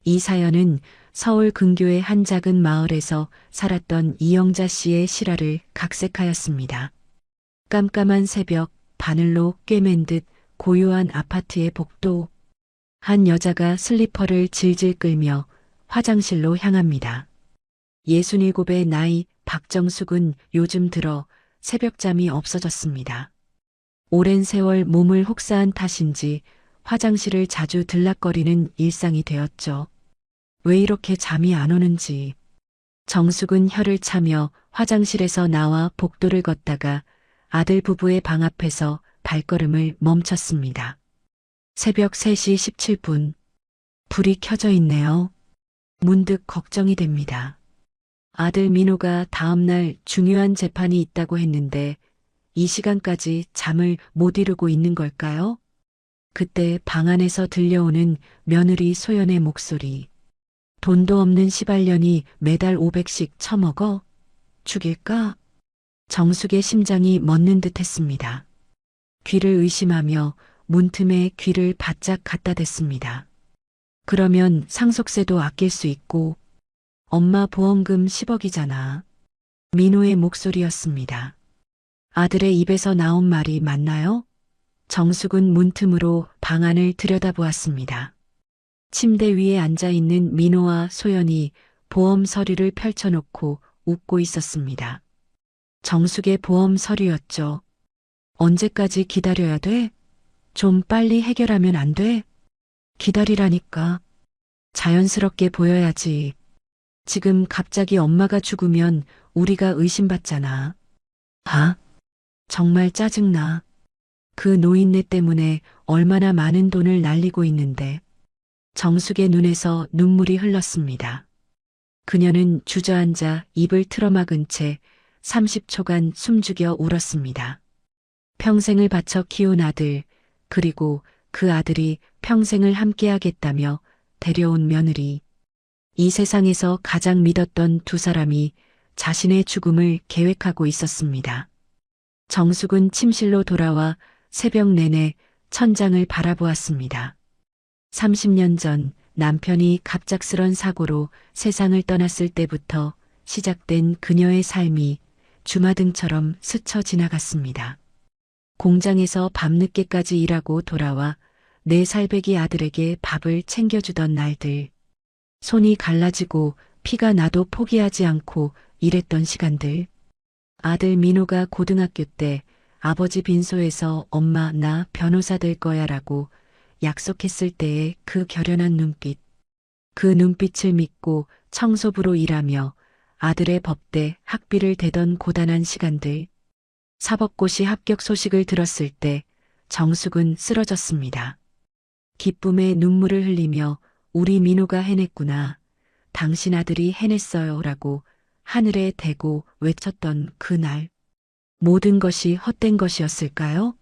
이 사연은 서울 근교의 한 작은 마을에서 살았던 이영자 씨의 실화를 각색하였습니다. 깜깜한 새벽, 바늘로 꿰맨 듯 고요한 아파트의 복도. 한 여자가 슬리퍼를 질질 끌며 화장실로 향합니다. 67의 나이 박정숙은 요즘 들어 새벽잠이 없어졌습니다. 오랜 세월 몸을 혹사한 탓인지 화장실을 자주 들락거리는 일상이 되었죠. 왜 이렇게 잠이 안 오는지. 정숙은 혀를 차며 화장실에서 나와 복도를 걷다가 아들 부부의 방 앞에서 발걸음을 멈췄습니다. 새벽 3시 17분. 불이 켜져 있네요. 문득 걱정이 됩니다. 아들 민호가 다음날 중요한 재판이 있다고 했는데 이 시간까지 잠을 못 이루고 있는 걸까요? 그때 방 안에서 들려오는 며느리 소연의 목소리. 돈도 없는 시발년이 매달 500씩 처먹어? 죽일까? 정숙의 심장이 멎는 듯 했습니다. 귀를 의심하며 문틈에 귀를 바짝 갖다 댔습니다. 그러면 상속세도 아낄 수 있고 엄마 보험금 10억이잖아. 민호의 목소리였습니다. 아들의 입에서 나온 말이 맞나요? 정숙은 문틈으로 방 안을 들여다보았습니다. 침대 위에 앉아있는 민호와 소연이 보험 서류를 펼쳐놓고 웃고 있었습니다. 정숙의 보험 서류였죠. 언제까지 기다려야 돼? 좀 빨리 해결하면 안 돼? 기다리라니까. 자연스럽게 보여야지. 지금 갑자기 엄마가 죽으면 우리가 의심받잖아. 아, 정말 짜증나. 그 노인네 때문에 얼마나 많은 돈을 날리고 있는데. 정숙의 눈에서 눈물이 흘렀습니다. 그녀는 주저앉아 입을 틀어막은 채 30초간 숨죽여 울었습니다. 평생을 바쳐 키운 아들, 그리고 그 아들이 평생을 함께하겠다며 데려온 며느리. 이 세상에서 가장 믿었던 두 사람이 자신의 죽음을 계획하고 있었습니다. 정숙은 침실로 돌아와 새벽 내내 천장을 바라보았습니다. 30년 전 남편이 갑작스런 사고로 세상을 떠났을 때부터 시작된 그녀의 삶이 주마등처럼 스쳐 지나갔습니다. 공장에서 밤늦게까지 일하고 돌아와 4살배기 아들에게 밥을 챙겨주던 날들. 손이 갈라지고 피가 나도 포기하지 않고 일했던 시간들. 아들 민호가 고등학교 때 아버지 빈소에서 엄마 나 변호사 될 거야 라고 약속했을 때의 그 결연한 눈빛. 그 눈빛을 믿고 청소부로 일하며 아들의 법대 학비를 대던 고단한 시간들. 사법고시 합격 소식을 들었을 때 정숙은 쓰러졌습니다. 기쁨의 눈물을 흘리며 우리 민호가 해냈구나. 당신 아들이 해냈어요 라고 하늘에 대고 외쳤던 그날. 모든 것이 헛된 것이었을까요?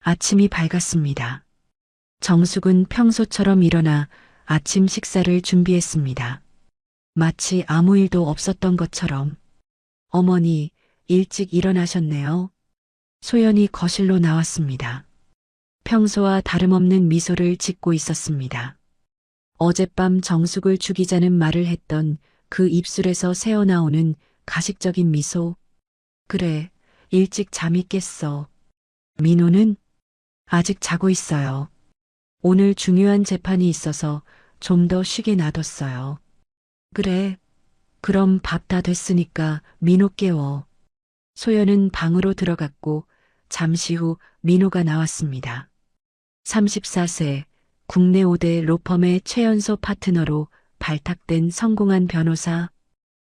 아침이 밝았습니다. 정숙은 평소처럼 일어나 아침 식사를 준비했습니다. 마치 아무 일도 없었던 것처럼. 어머니, 일찍 일어나셨네요. 소연이 거실로 나왔습니다. 평소와 다름없는 미소를 짓고 있었습니다. 어젯밤 정숙을 죽이자는 말을 했던 그 입술에서 새어나오는 가식적인 미소. 그래, 일찍 잠이 깼어. 민호는 아직 자고 있어요. 오늘 중요한 재판이 있어서 좀 더 쉬게 놔뒀어요. 그래, 그럼 밥 다 됐으니까 민호 깨워. 소연은 방으로 들어갔고 잠시 후 민호가 나왔습니다. 34세, 국내 5대 로펌의 최연소 파트너로 발탁된 성공한 변호사.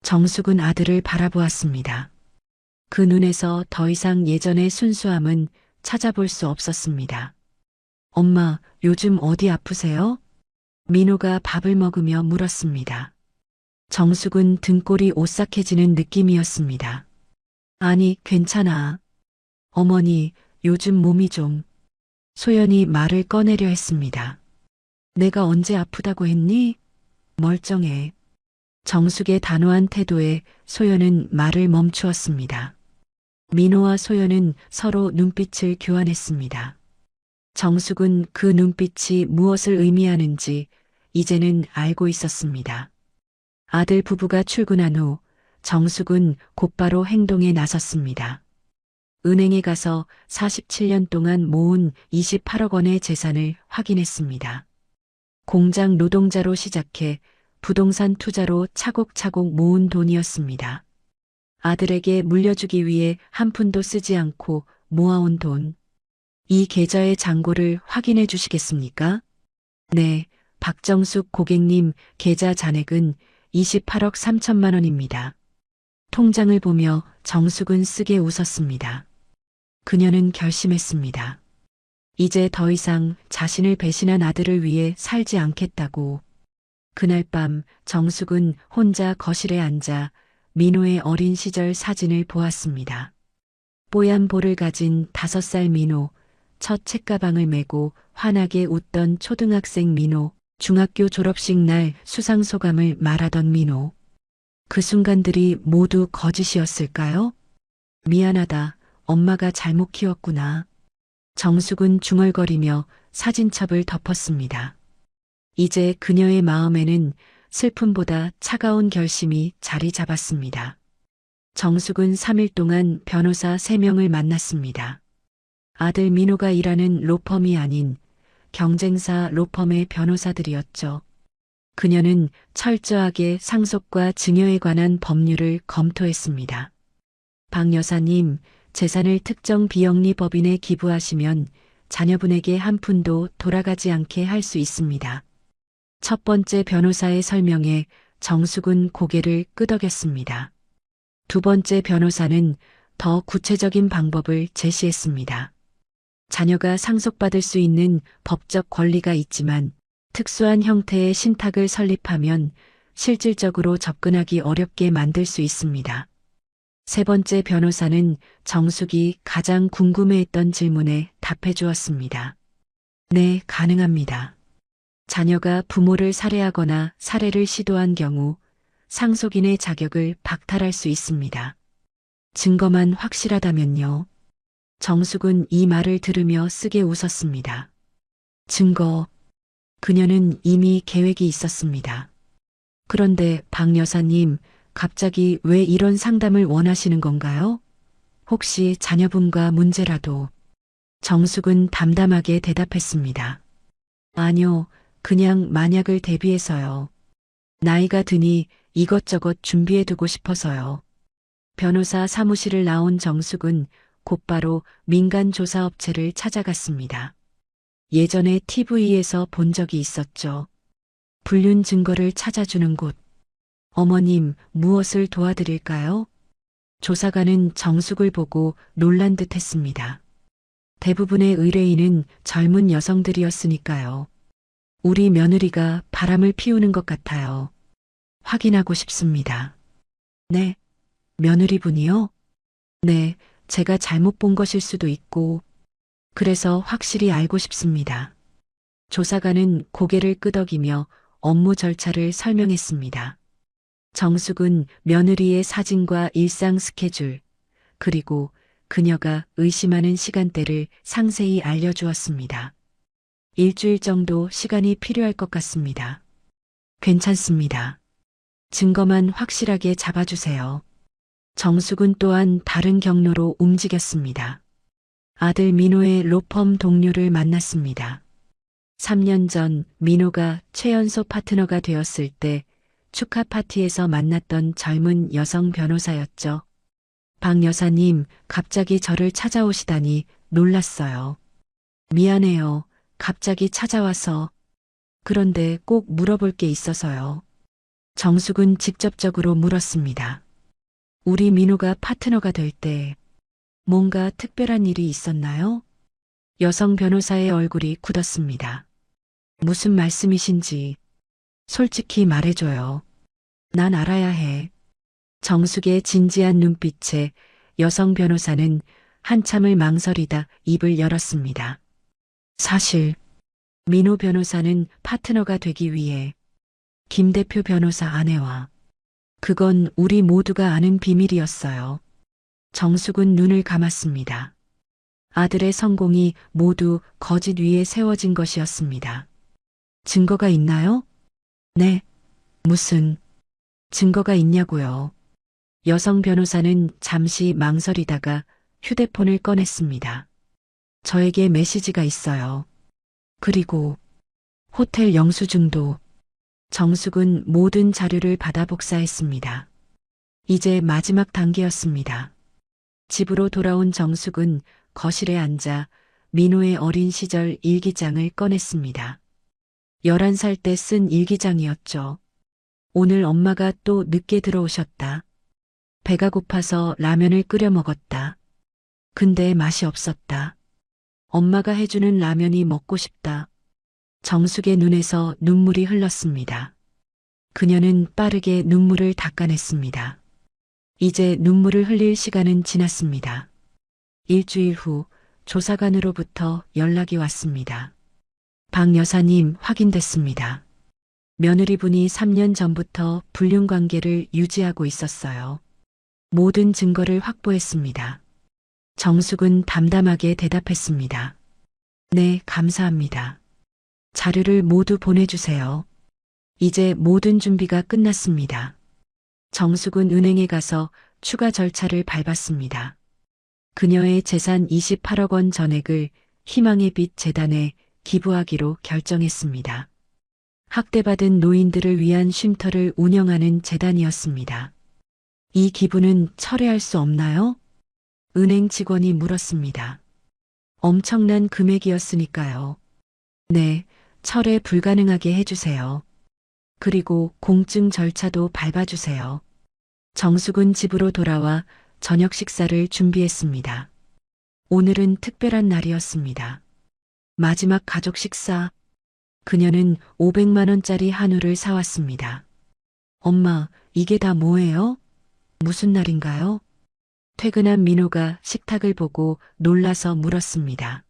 정숙은 아들을 바라보았습니다. 그 눈에서 더 이상 예전의 순수함은 찾아볼 수 없었습니다. 엄마, 요즘 어디 아프세요? 민호가 밥을 먹으며 물었습니다. 정숙은 등골이 오싹해지는 느낌이었습니다. 아니, 괜찮아. 어머니, 요즘 몸이 좀. 소연이 말을 꺼내려 했습니다. 내가 언제 아프다고 했니? 멀쩡해. 정숙의 단호한 태도에 소연은 말을 멈추었습니다. 민호와 소연은 서로 눈빛을 교환했습니다. 정숙은 그 눈빛이 무엇을 의미하는지 이제는 알고 있었습니다. 아들 부부가 출근한 후 정숙은 곧바로 행동에 나섰습니다. 은행에 가서 47년 동안 모은 28억 원의 재산을 확인했습니다. 공장 노동자로 시작해 부동산 투자로 차곡차곡 모은 돈이었습니다. 아들에게 물려주기 위해 한 푼도 쓰지 않고 모아온 돈. 이 계좌의 잔고를 확인해 주시겠습니까? 네, 박정숙 고객님 계좌 잔액은 28억 3천만 원입니다. 통장을 보며 정숙은 쓰게 웃었습니다. 그녀는 결심했습니다. 이제 더 이상 자신을 배신한 아들을 위해 살지 않겠다고. 그날 밤 정숙은 혼자 거실에 앉아 민호의 어린 시절 사진을 보았습니다. 뽀얀 볼을 가진 5살 민호, 첫 책가방을 메고 환하게 웃던 초등학생 민호, 중학교 졸업식 날 수상소감을 말하던 민호. 그 순간들이 모두 거짓이었을까요? 미안하다. 엄마가 잘못 키웠구나. 정숙은 중얼거리며 사진첩을 덮었습니다. 이제 그녀의 마음에는 슬픔보다 차가운 결심이 자리 잡았습니다. 정숙은 3일 동안 변호사 3명을 만났습니다. 아들 민호가 일하는 로펌이 아닌 경쟁사 로펌의 변호사들이었죠. 그녀는 철저하게 상속과 증여에 관한 법률을 검토했습니다. 박 여사님, 재산을 특정 비영리 법인에 기부하시면 자녀분에게 한 푼도 돌아가지 않게 할 수 있습니다. 첫 번째 변호사의 설명에 정숙은 고개를 끄덕였습니다. 두 번째 변호사는 더 구체적인 방법을 제시했습니다. 자녀가 상속받을 수 있는 법적 권리가 있지만 특수한 형태의 신탁을 설립하면 실질적으로 접근하기 어렵게 만들 수 있습니다. 세 번째 변호사는 정숙이 가장 궁금해했던 질문에 답해 주었습니다. 네, 가능합니다. 자녀가 부모를 살해하거나 살해를 시도한 경우 상속인의 자격을 박탈할 수 있습니다. 증거만 확실하다면요. 정숙은 이 말을 들으며 쓰게 웃었습니다. 증거. 그녀는 이미 계획이 있었습니다. 그런데 박 여사님, 갑자기 왜 이런 상담을 원하시는 건가요? 혹시 자녀분과 문제라도? 정숙은 담담하게 대답했습니다. 아니요, 그냥 만약을 대비해서요. 나이가 드니 이것저것 준비해두고 싶어서요. 변호사 사무실을 나온 정숙은 곧바로 민간조사업체를 찾아갔습니다. 예전에 TV에서 본 적이 있었죠. 불륜 증거를 찾아주는 곳. 어머님, 무엇을 도와드릴까요? 조사관은 정숙을 보고 놀란 듯 했습니다. 대부분의 의뢰인은 젊은 여성들이었으니까요. 우리 며느리가 바람을 피우는 것 같아요. 확인하고 싶습니다. 네, 며느리분이요? 네, 제가 잘못 본 것일 수도 있고, 그래서 확실히 알고 싶습니다. 조사관은 고개를 끄덕이며 업무 절차를 설명했습니다. 정숙은 며느리의 사진과 일상 스케줄, 그리고 그녀가 의심하는 시간대를 상세히 알려주었습니다. 일주일 정도 시간이 필요할 것 같습니다. 괜찮습니다. 증거만 확실하게 잡아주세요. 정숙은 또한 다른 경로로 움직였습니다. 아들 민호의 로펌 동료를 만났습니다. 3년 전 민호가 최연소 파트너가 되었을 때 축하 파티에서 만났던 젊은 여성 변호사였죠. 박 여사님, 갑자기 저를 찾아오시다니 놀랐어요. 미안해요. 갑자기 찾아와서. 그런데 꼭 물어볼 게 있어서요. 정숙은 직접적으로 물었습니다. 우리 민호가 파트너가 될 때 뭔가 특별한 일이 있었나요? 여성 변호사의 얼굴이 굳었습니다. 무슨 말씀이신지 솔직히 말해줘요. 난 알아야 해. 정숙의 진지한 눈빛에 여성 변호사는 한참을 망설이다 입을 열었습니다. 사실 민호 변호사는 파트너가 되기 위해 김 대표 변호사 아내와 그건 우리 모두가 아는 비밀이었어요. 정숙은 눈을 감았습니다. 아들의 성공이 모두 거짓 위에 세워진 것이었습니다. 증거가 있나요? 네, 무슨 증거가 있냐고요. 여성 변호사는 잠시 망설이다가 휴대폰을 꺼냈습니다. 저에게 메시지가 있어요. 그리고 호텔 영수증도. 정숙은 모든 자료를 받아 복사했습니다. 이제 마지막 단계였습니다. 집으로 돌아온 정숙은 거실에 앉아 민호의 어린 시절 일기장을 꺼냈습니다. 11살 때 쓴 일기장이었죠. 오늘 엄마가 또 늦게 들어오셨다. 배가 고파서 라면을 끓여 먹었다. 근데 맛이 없었다. 엄마가 해주는 라면이 먹고 싶다. 정숙의 눈에서 눈물이 흘렀습니다. 그녀는 빠르게 눈물을 닦아냈습니다. 이제 눈물을 흘릴 시간은 지났습니다. 일주일 후 조사관으로부터 연락이 왔습니다. 박 여사님 확인됐습니다. 며느리분이 3년 전부터 불륜 관계를 유지하고 있었어요. 모든 증거를 확보했습니다. 정숙은 담담하게 대답했습니다. 네, 감사합니다. 자료를 모두 보내주세요. 이제 모든 준비가 끝났습니다. 정숙은 은행에 가서 추가 절차를 밟았습니다. 그녀의 재산 28억 원 전액을 희망의 빛 재단에 기부하기로 결정했습니다. 학대받은 노인들을 위한 쉼터를 운영하는 재단이었습니다. 이 기부는 철회할 수 없나요? 은행 직원이 물었습니다. 엄청난 금액이었으니까요. 네, 철회 불가능하게 해주세요. 그리고 공증 절차도 밟아주세요. 정숙은 집으로 돌아와 저녁 식사를 준비했습니다. 오늘은 특별한 날이었습니다. 마지막 가족 식사. 그녀는 500만 원짜리 한우를 사왔습니다. 엄마, 이게 다 뭐예요? 무슨 날인가요? 퇴근한 민호가 식탁을 보고 놀라서 물었습니다.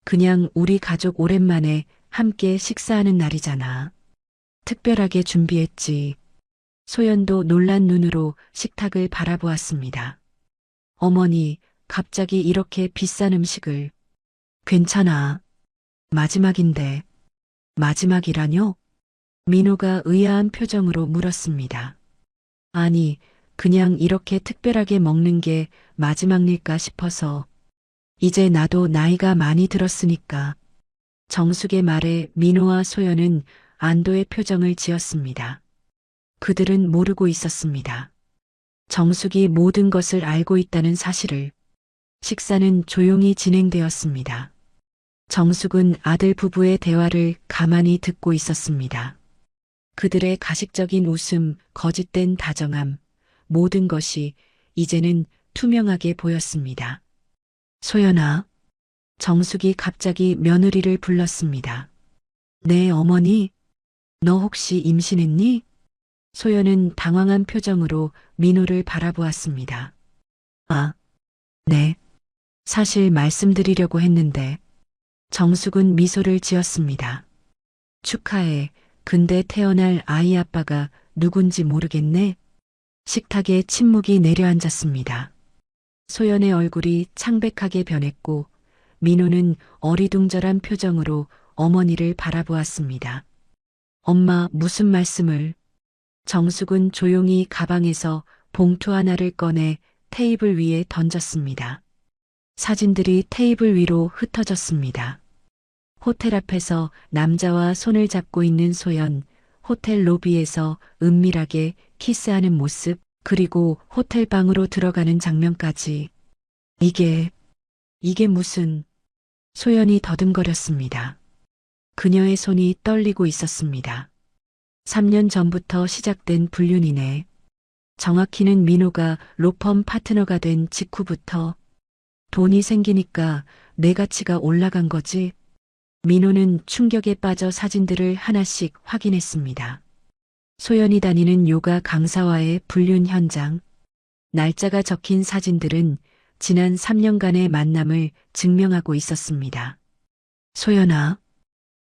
그냥 우리 가족 오랜만에 함께 식사하는 날이잖아. 특별하게 준비했지. 소연도 놀란 눈으로 식탁을 바라보았습니다. 어머니, 갑자기 이렇게 비싼 음식을. 괜찮아. 마지막인데. 마지막이라뇨? 민호가 의아한 표정으로 물었습니다. 아니, 그냥 이렇게 특별하게 먹는 게 마지막일까 싶어서. 이제 나도 나이가 많이 들었으니까. 정숙의 말에 민호와 소연은 안도의 표정을 지었습니다. 그들은 모르고 있었습니다. 정숙이 모든 것을 알고 있다는 사실을. 식사는 조용히 진행되었습니다. 정숙은 아들 부부의 대화를 가만히 듣고 있었습니다. 그들의 가식적인 웃음, 거짓된 다정함, 모든 것이 이제는 투명하게 보였습니다. 소연아. 정숙이 갑자기 며느리를 불렀습니다. 네, 어머니. 너 혹시 임신했니? 소연은 당황한 표정으로 민호를 바라보았습니다. 아, 네. 사실 말씀드리려고 했는데. 정숙은 미소를 지었습니다. 축하해. 근데 태어날 아이 아빠가 누군지 모르겠네. 식탁에 침묵이 내려앉았습니다. 소연의 얼굴이 창백하게 변했고 민호는 어리둥절한 표정으로 어머니를 바라보았습니다. 엄마, 무슨 말씀을? 정숙은 조용히 가방에서 봉투 하나를 꺼내 테이블 위에 던졌습니다. 사진들이 테이블 위로 흩어졌습니다. 호텔 앞에서 남자와 손을 잡고 있는 소연, 호텔 로비에서 은밀하게 키스하는 모습, 그리고 호텔 방으로 들어가는 장면까지. 이게 무슨... 소연이 더듬거렸습니다. 그녀의 손이 떨리고 있었습니다. 3년 전부터 시작된 불륜이네. 정확히는 민호가 로펌 파트너가 된 직후부터. 돈이 생기니까 내 가치가 올라간 거지. 민호는 충격에 빠져 사진들을 하나씩 확인했습니다. 소연이 다니는 요가 강사와의 불륜 현장. 날짜가 적힌 사진들은 지난 3년간의 만남을 증명하고 있었습니다. 소연아,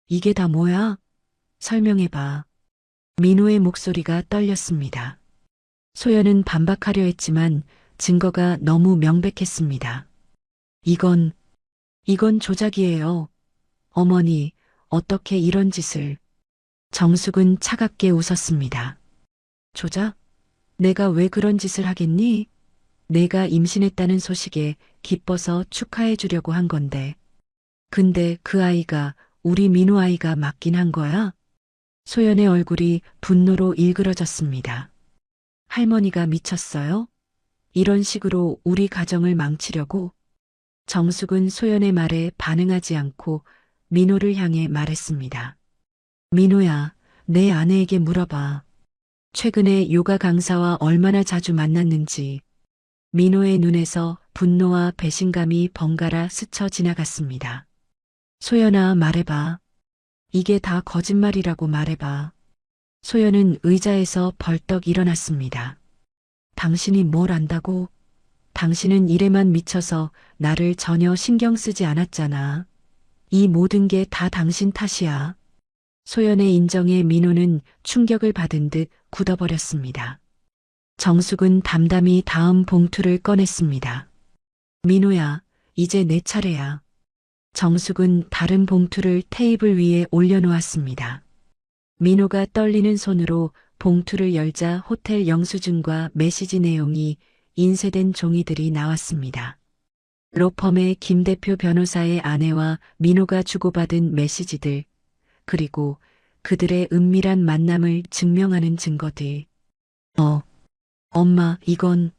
이게 다 뭐야? 설명해봐. 민호의 목소리가 떨렸습니다. 소연은 반박하려 했지만 증거가 너무 명백했습니다. 이건 조작이에요. 어머니, 어떻게 이런 짓을. 정숙은 차갑게 웃었습니다. 조작? 내가 왜 그런 짓을 하겠니? 내가 임신했다는 소식에 기뻐서 축하해 주려고 한 건데. 근데 그 아이가 우리 민호 아이가 맞긴 한 거야? 소연의 얼굴이 분노로 일그러졌습니다. 할머니가 미쳤어요? 이런 식으로 우리 가정을 망치려고? 정숙은 소연의 말에 반응하지 않고 민호를 향해 말했습니다. 민호야, 내 아내에게 물어봐. 최근에 요가 강사와 얼마나 자주 만났는지. 민호의 눈에서 분노와 배신감이 번갈아 스쳐 지나갔습니다. 소연아, 말해봐. 이게 다 거짓말이라고 말해봐. 소연은 의자에서 벌떡 일어났습니다. 당신이 뭘 안다고? 당신은 일에만 미쳐서 나를 전혀 신경 쓰지 않았잖아. 이 모든 게 다 당신 탓이야. 소연의 인정에 민호는 충격을 받은 듯 굳어버렸습니다. 정숙은 담담히 다음 봉투를 꺼냈습니다. 민호야, 이제 내 차례야. 정숙은 다른 봉투를 테이블 위에 올려놓았습니다. 민호가 떨리는 손으로 봉투를 열자 호텔 영수증과 메시지 내용이 인쇄된 종이들이 나왔습니다. 로펌의 김 대표 변호사의 아내와 민호가 주고받은 메시지들, 그리고 그들의 은밀한 만남을 증명하는 증거들. 엄마, 이건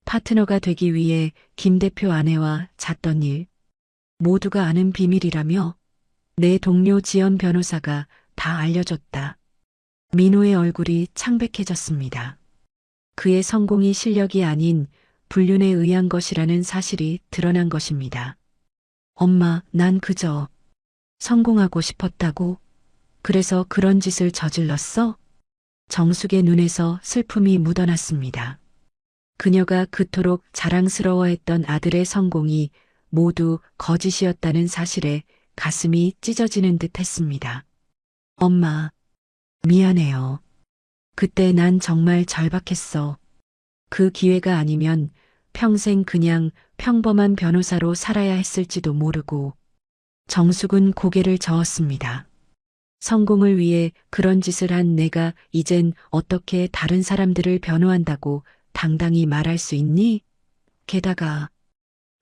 파트너가 되기 위해 김 대표 아내와 잤던 일. 모두가 아는 비밀이라며 내 동료 지연 변호사가 다 알려줬다. 민호의 얼굴이 창백해졌습니다. 그의 성공이 실력이 아닌 불륜에 의한 것이라는 사실이 드러난 것입니다. 엄마, 난 그저 성공하고 싶었다고. 그래서 그런 짓을 저질렀어? 정숙의 눈에서 슬픔이 묻어났습니다. 그녀가 그토록 자랑스러워했던 아들의 성공이 모두 거짓이었다는 사실에 가슴이 찢어지는 듯 했습니다. 엄마, 미안해요. 그때 난 정말 절박했어. 그 기회가 아니면 평생 그냥 평범한 변호사로 살아야 했을지도 모르고. 정숙은 고개를 저었습니다. 성공을 위해 그런 짓을 한 내가 이젠 어떻게 다른 사람들을 변호한다고 당당히 말할 수 있니? 게다가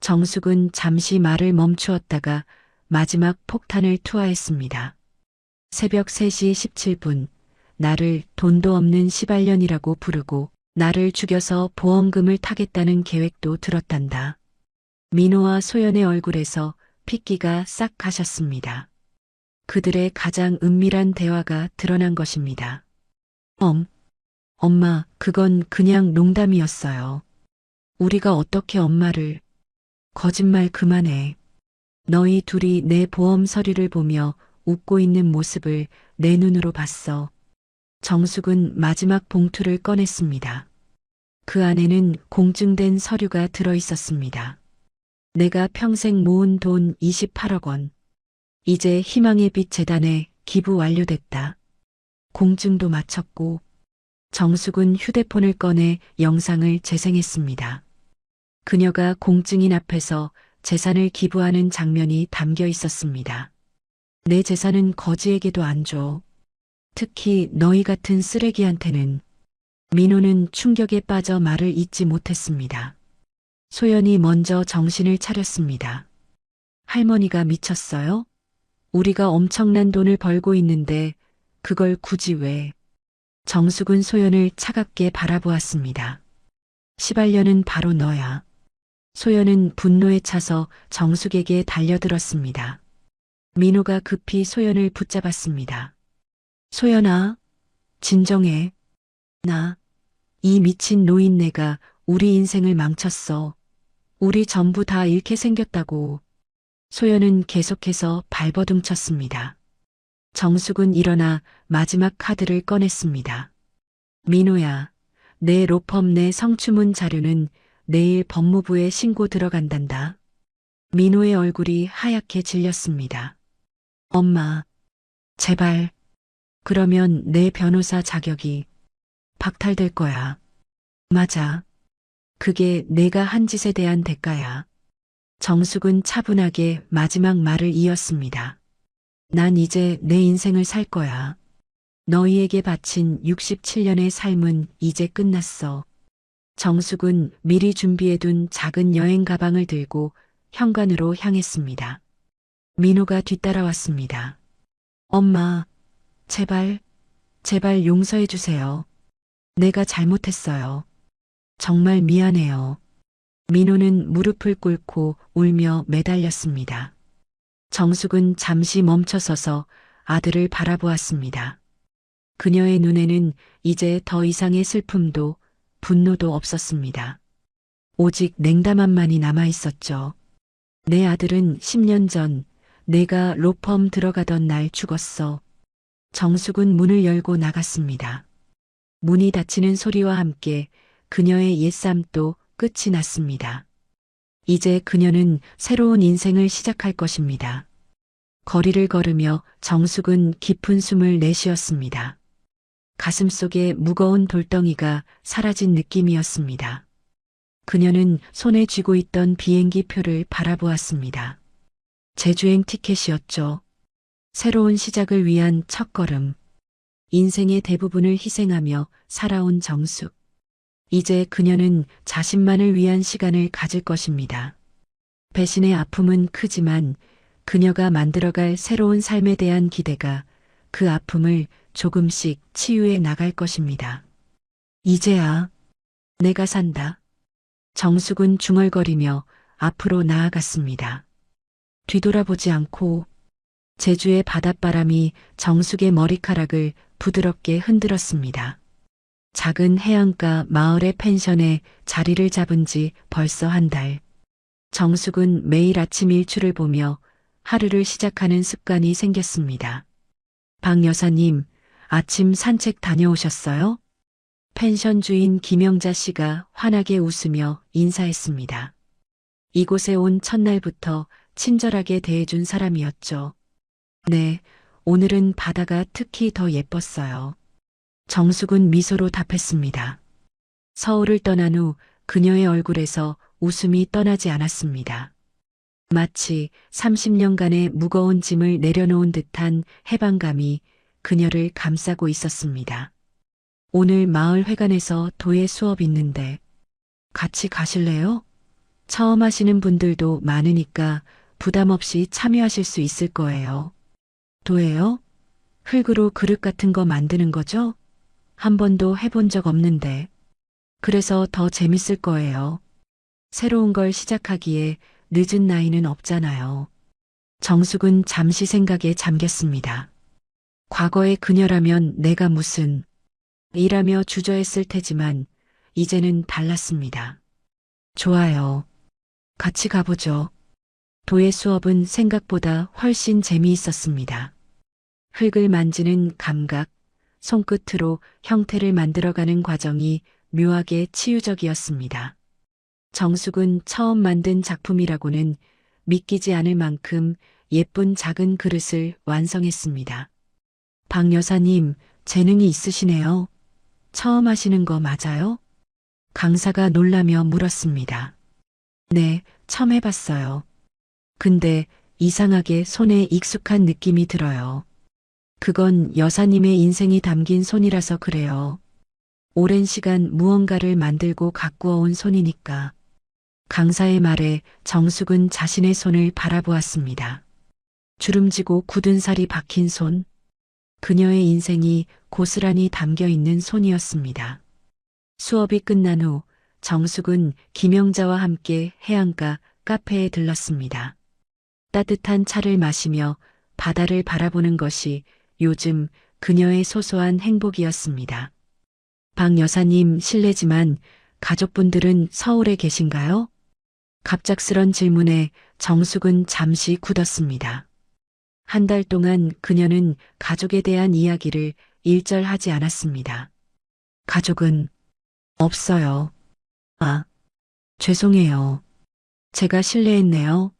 정숙은 잠시 말을 멈추었다가 마지막 폭탄을 투하했습니다. 새벽 3시 17분, 나를 돈도 없는 시발년이라고 부르고 나를 죽여서 보험금을 타겠다는 계획도 들었단다. 민호와 소연의 얼굴에서 핏기가 싹 가셨습니다. 그들의 가장 은밀한 대화가 드러난 것입니다. 엄마, 그건 그냥 농담이었어요. 우리가 어떻게 엄마를... 거짓말 그만해. 너희 둘이 내 보험 서류를 보며 웃고 있는 모습을 내 눈으로 봤어. 정숙은 마지막 봉투를 꺼냈습니다. 그 안에는 공증된 서류가 들어 있었습니다. 내가 평생 모은 돈 28억 원. 이제 희망의 빛 재단에 기부 완료됐다. 공증도 마쳤고. 정숙은 휴대폰을 꺼내 영상을 재생했습니다. 그녀가 공증인 앞에서 재산을 기부하는 장면이 담겨 있었습니다. 내 재산은 거지에게도 안 줘. 특히 너희 같은 쓰레기한테는. 민호는 충격에 빠져 말을 잇지 못했습니다. 소연이 먼저 정신을 차렸습니다. 할머니가 미쳤어요? 우리가 엄청난 돈을 벌고 있는데 그걸 굳이 왜? 정숙은 소연을 차갑게 바라보았습니다. 시발년은 바로 너야. 소연은 분노에 차서 정숙에게 달려들었습니다. 민호가 급히 소연을 붙잡았습니다. 소연아, 진정해. 이 미친 노인네가 우리 인생을 망쳤어. 우리 전부 다 잃게 생겼다고. 소연은 계속해서 발버둥쳤습니다. 정숙은 일어나 마지막 카드를 꺼냈습니다. 민호야, 내 로펌 내 성추문 자료는 내일 법무부에 신고 들어간단다. 민호의 얼굴이 하얗게 질렸습니다. 엄마, 제발. 그러면 내 변호사 자격이 박탈될 거야. 맞아. 그게 내가 한 짓에 대한 대가야. 정숙은 차분하게 마지막 말을 이었습니다. 난 이제 내 인생을 살 거야. 너희에게 바친 67년의 삶은 이제 끝났어. 정숙은 미리 준비해둔 작은 여행 가방을 들고 현관으로 향했습니다. 민호가 뒤따라왔습니다. 엄마, 제발, 제발 용서해 주세요. 내가 잘못했어요. 정말 미안해요. 민호는 무릎을 꿇고 울며 매달렸습니다. 정숙은 잠시 멈춰서서 아들을 바라보았습니다. 그녀의 눈에는 이제 더 이상의 슬픔도 분노도 없었습니다. 오직 냉담함만이 남아 있었죠. 내 아들은 10년 전 내가 로펌 들어가던 날 죽었어. 정숙은 문을 열고 나갔습니다. 문이 닫히는 소리와 함께 그녀의 옛삶도 끝이 났습니다. 이제 그녀는 새로운 인생을 시작할 것입니다. 거리를 걸으며 정숙은 깊은 숨을 내쉬었습니다. 가슴속에 무거운 돌덩이가 사라진 느낌이었습니다. 그녀는 손에 쥐고 있던 비행기 표를 바라보았습니다. 제주행 티켓이었죠. 새로운 시작을 위한 첫걸음. 인생의 대부분을 희생하며 살아온 정숙. 이제 그녀는 자신만을 위한 시간을 가질 것입니다. 배신의 아픔은 크지만 그녀가 만들어갈 새로운 삶에 대한 기대가 그 아픔을 조금씩 치유해 나갈 것입니다. 이제야 내가 산다. 정숙은 중얼거리며 앞으로 나아갔습니다. 뒤돌아보지 않고 제주의 바닷바람이 정숙의 머리카락을 부드럽게 흔들었습니다. 작은 해안가 마을의 펜션에 자리를 잡은 지 벌써 한 달. 정숙은 매일 아침 일출을 보며 하루를 시작하는 습관이 생겼습니다. 박 여사님, 아침 산책 다녀오셨어요? 펜션 주인 김영자 씨가 환하게 웃으며 인사했습니다. 이곳에 온 첫날부터 친절하게 대해준 사람이었죠. 네, 오늘은 바다가 특히 더 예뻤어요. 정숙은 미소로 답했습니다. 서울을 떠난 후 그녀의 얼굴에서 웃음이 떠나지 않았습니다. 마치 30년간의 무거운 짐을 내려놓은 듯한 해방감이 그녀를 감싸고 있었습니다. 오늘 마을 회관에서 도예 수업 있는데 같이 가실래요? 처음 하시는 분들도 많으니까 부담 없이 참여하실 수 있을 거예요. 도예요? 흙으로 그릇 같은 거 만드는 거죠? 한 번도 해본 적 없는데. 그래서 더 재밌을 거예요. 새로운 걸 시작하기에 늦은 나이는 없잖아요. 정숙은 잠시 생각에 잠겼습니다. 과거의 그녀라면 내가 무슨 이라며 주저했을 테지만 이제는 달랐습니다. 좋아요. 같이 가보죠. 도예 수업은 생각보다 훨씬 재미있었습니다. 흙을 만지는 감각, 손끝으로 형태를 만들어가는 과정이 묘하게 치유적이었습니다. 정숙은 처음 만든 작품이라고는 믿기지 않을 만큼 예쁜 작은 그릇을 완성했습니다. 박 여사님, 재능이 있으시네요. 처음 하시는 거 맞아요? 강사가 놀라며 물었습니다. 네, 처음 해봤어요. 근데 이상하게 손에 익숙한 느낌이 들어요. 그건 여사님의 인생이 담긴 손이라서 그래요. 오랜 시간 무언가를 만들고 가꾸어 온 손이니까. 강사의 말에 정숙은 자신의 손을 바라보았습니다. 주름지고 굳은 살이 박힌 손. 그녀의 인생이 고스란히 담겨 있는 손이었습니다. 수업이 끝난 후 정숙은 김영자와 함께 해안가 카페에 들렀습니다. 따뜻한 차를 마시며 바다를 바라보는 것이 요즘 그녀의 소소한 행복이었습니다. 박 여사님 실례지만 가족분들은 서울에 계신가요? 갑작스런 질문에 정숙은 잠시 굳었습니다. 한 달 동안 그녀는 가족에 대한 이야기를 일절하지 않았습니다. 가족은 없어요. 아, 죄송해요. 제가 실례했네요.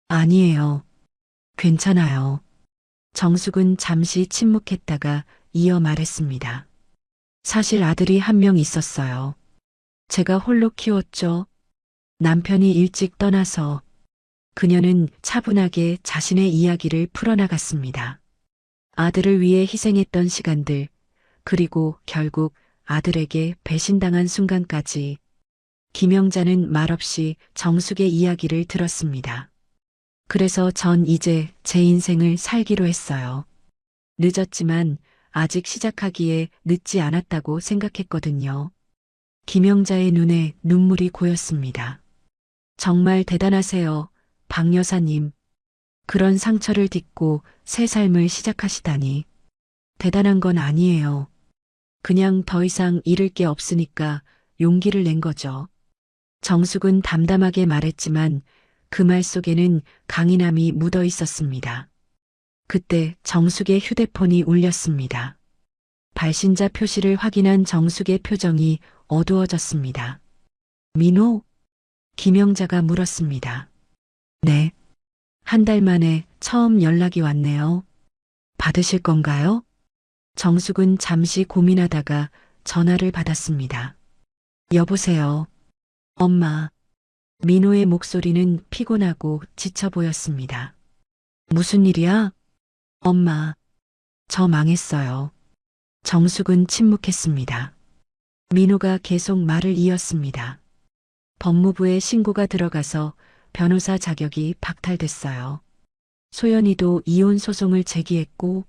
아니에요. 괜찮아요. 정숙은 잠시 침묵했다가 이어 말했습니다. 사실 아들이 한 명 있었어요. 제가 홀로 키웠죠. 남편이 일찍 떠나서. 그녀는 차분하게 자신의 이야기를 풀어나갔습니다. 아들을 위해 희생했던 시간들, 그리고 결국 아들에게 배신당한 순간까지 김영자는 말없이 정숙의 이야기를 들었습니다. 그래서 전 이제 제 인생을 살기로 했어요. 늦었지만 아직 시작하기에 늦지 않았다고 생각했거든요. 김영자의 눈에 눈물이 고였습니다. 정말 대단하세요, 박 여사님. 그런 상처를 딛고 새 삶을 시작하시다니. 대단한 건 아니에요. 그냥 더 이상 잃을 게 없으니까 용기를 낸 거죠. 정숙은 담담하게 말했지만 그 말 속에는 강인함이 묻어 있었습니다. 그때 정숙의 휴대폰이 울렸습니다. 발신자 표시를 확인한 정숙의 표정이 어두워졌습니다. 민호? 김영자가 물었습니다. 네. 한 달 만에 처음 연락이 왔네요. 받으실 건가요? 정숙은 잠시 고민하다가 전화를 받았습니다. 여보세요. 엄마. 민호의 목소리는 피곤하고 지쳐 보였습니다. 무슨 일이야? 엄마. 저 망했어요. 정숙은 침묵했습니다. 민호가 계속 말을 이었습니다. 법무부에 신고가 들어가서 변호사 자격이 박탈됐어요. 소연이도 이혼 소송을 제기했고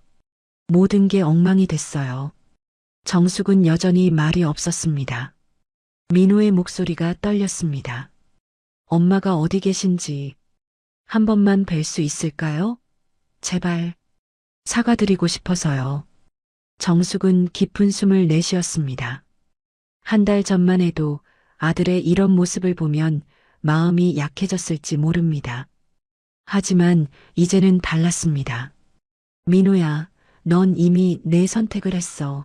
모든 게 엉망이 됐어요. 정숙은 여전히 말이 없었습니다. 민호의 목소리가 떨렸습니다. 엄마가 어디 계신지 한 번만 뵐 수 있을까요? 제발. 사과드리고 싶어서요. 정숙은 깊은 숨을 내쉬었습니다. 한 달 전만 해도 아들의 이런 모습을 보면 마음이 약해졌을지 모릅니다. 하지만 이제는 달랐습니다. 민호야, 넌 이미 내 선택을 했어.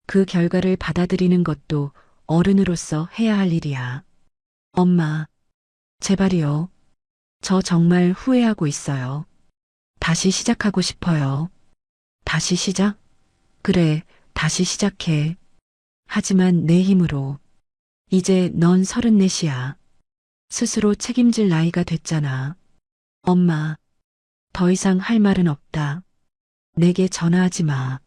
그 결과를 받아들이는 것도 어른으로서 해야 할 일이야. 엄마, 제발이요. 저 정말 후회하고 있어요. 다시 시작하고 싶어요. 다시 시작? 그래, 다시 시작해. 하지만 내 힘으로. 이제 넌 34이야. 스스로 책임질 나이가 됐잖아. 엄마, 더 이상 할 말은 없다. 내게 전화하지 마.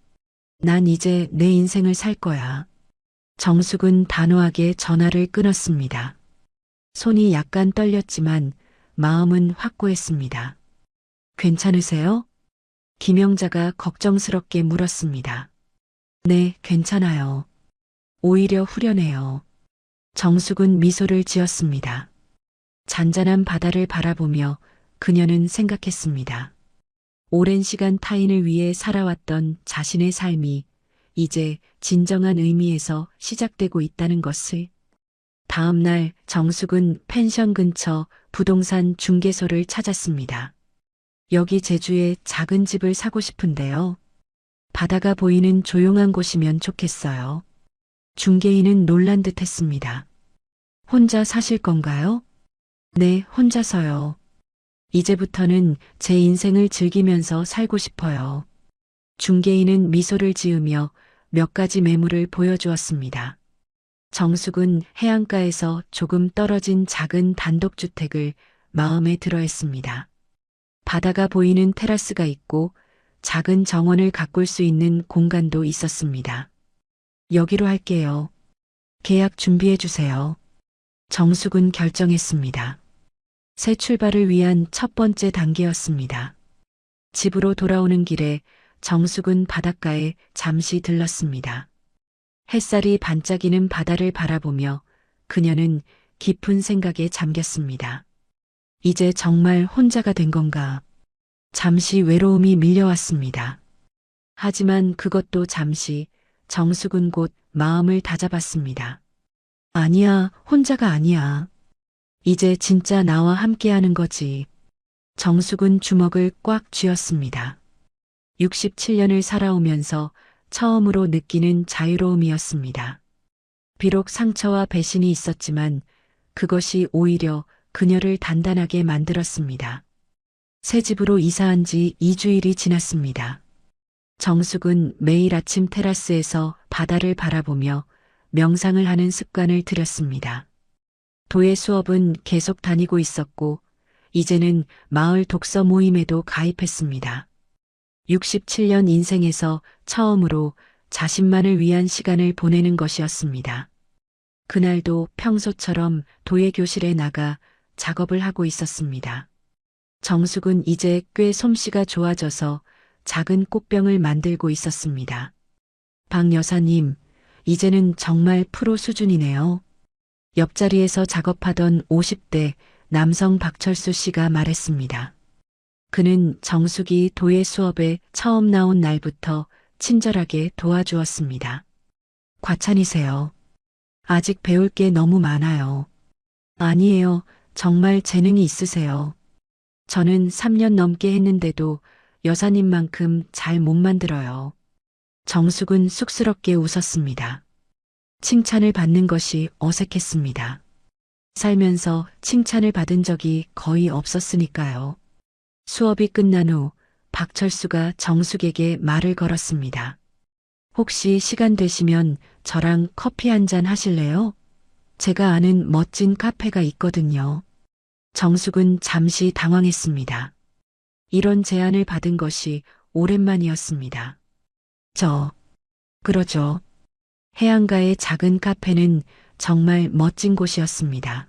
난 이제 내 인생을 살 거야. 정숙은 단호하게 전화를 끊었습니다. 손이 약간 떨렸지만 마음은 확고했습니다. 괜찮으세요? 김영자가 걱정스럽게 물었습니다. 네, 괜찮아요. 오히려 후련해요. 정숙은 미소를 지었습니다. 잔잔한 바다를 바라보며 그녀는 생각했습니다. 오랜 시간 타인을 위해 살아왔던 자신의 삶이 이제 진정한 의미에서 시작되고 있다는 것을. 다음 날 정숙은 펜션 근처 부동산 중개소를 찾았습니다. 여기 제주에 작은 집을 사고 싶은데요. 바다가 보이는 조용한 곳이면 좋겠어요. 중개인은 놀란 듯 했습니다. 혼자 사실 건가요? 네, 혼자서요. 이제부터는 제 인생을 즐기면서 살고 싶어요. 중개인은 미소를 지으며 몇 가지 매물을 보여주었습니다. 정숙은 해안가에서 조금 떨어진 작은 단독주택을 마음에 들어 했습니다. 바다가 보이는 테라스가 있고 작은 정원을 가꿀 수 있는 공간도 있었습니다. 여기로 할게요. 계약 준비해 주세요. 정숙은 결정했습니다. 새 출발을 위한 첫 번째 단계였습니다. 집으로 돌아오는 길에 정숙은 바닷가에 잠시 들렀습니다. 햇살이 반짝이는 바다를 바라보며 그녀는 깊은 생각에 잠겼습니다. 이제 정말 혼자가 된 건가? 잠시 외로움이 밀려왔습니다. 하지만 그것도 잠시. 정숙은 곧 마음을 다잡았습니다. 아니야, 혼자가 아니야. 이제 진짜 나와 함께하는 거지. 정숙은 주먹을 꽉 쥐었습니다. 67년을 살아오면서 처음으로 느끼는 자유로움이었습니다. 비록 상처와 배신이 있었지만 그것이 오히려 그녀를 단단하게 만들었습니다. 새 집으로 이사한 지 2주일이 지났습니다. 정숙은 매일 아침 테라스에서 바다를 바라보며 명상을 하는 습관을 들였습니다. 도예 수업은 계속 다니고 있었고 이제는 마을 독서 모임에도 가입했습니다. 67년 인생에서 처음으로 자신만을 위한 시간을 보내는 것이었습니다. 그날도 평소처럼 도예교실에 나가 작업을 하고 있었습니다. 정숙은 이제 꽤 솜씨가 좋아져서 작은 꽃병을 만들고 있었습니다. 박 여사님, 이제는 정말 프로 수준이네요. 옆자리에서 작업하던 50대 남성 박철수 씨가 말했습니다. 그는 정숙이 도예 수업에 처음 나온 날부터 친절하게 도와주었습니다. 과찬이세요. 아직 배울 게 너무 많아요. 아니에요. 정말 재능이 있으세요. 저는 3년 넘게 했는데도 여사님만큼 잘 못 만들어요. 정숙은 쑥스럽게 웃었습니다. 칭찬을 받는 것이 어색했습니다. 살면서 칭찬을 받은 적이 거의 없었으니까요. 수업이 끝난 후 박철수가 정숙에게 말을 걸었습니다. 혹시 시간 되시면 저랑 커피 한 잔 하실래요? 제가 아는 멋진 카페가 있거든요. 정숙은 잠시 당황했습니다. 이런 제안을 받은 것이 오랜만이었습니다. 그러죠. 해안가의 작은 카페는 정말 멋진 곳이었습니다.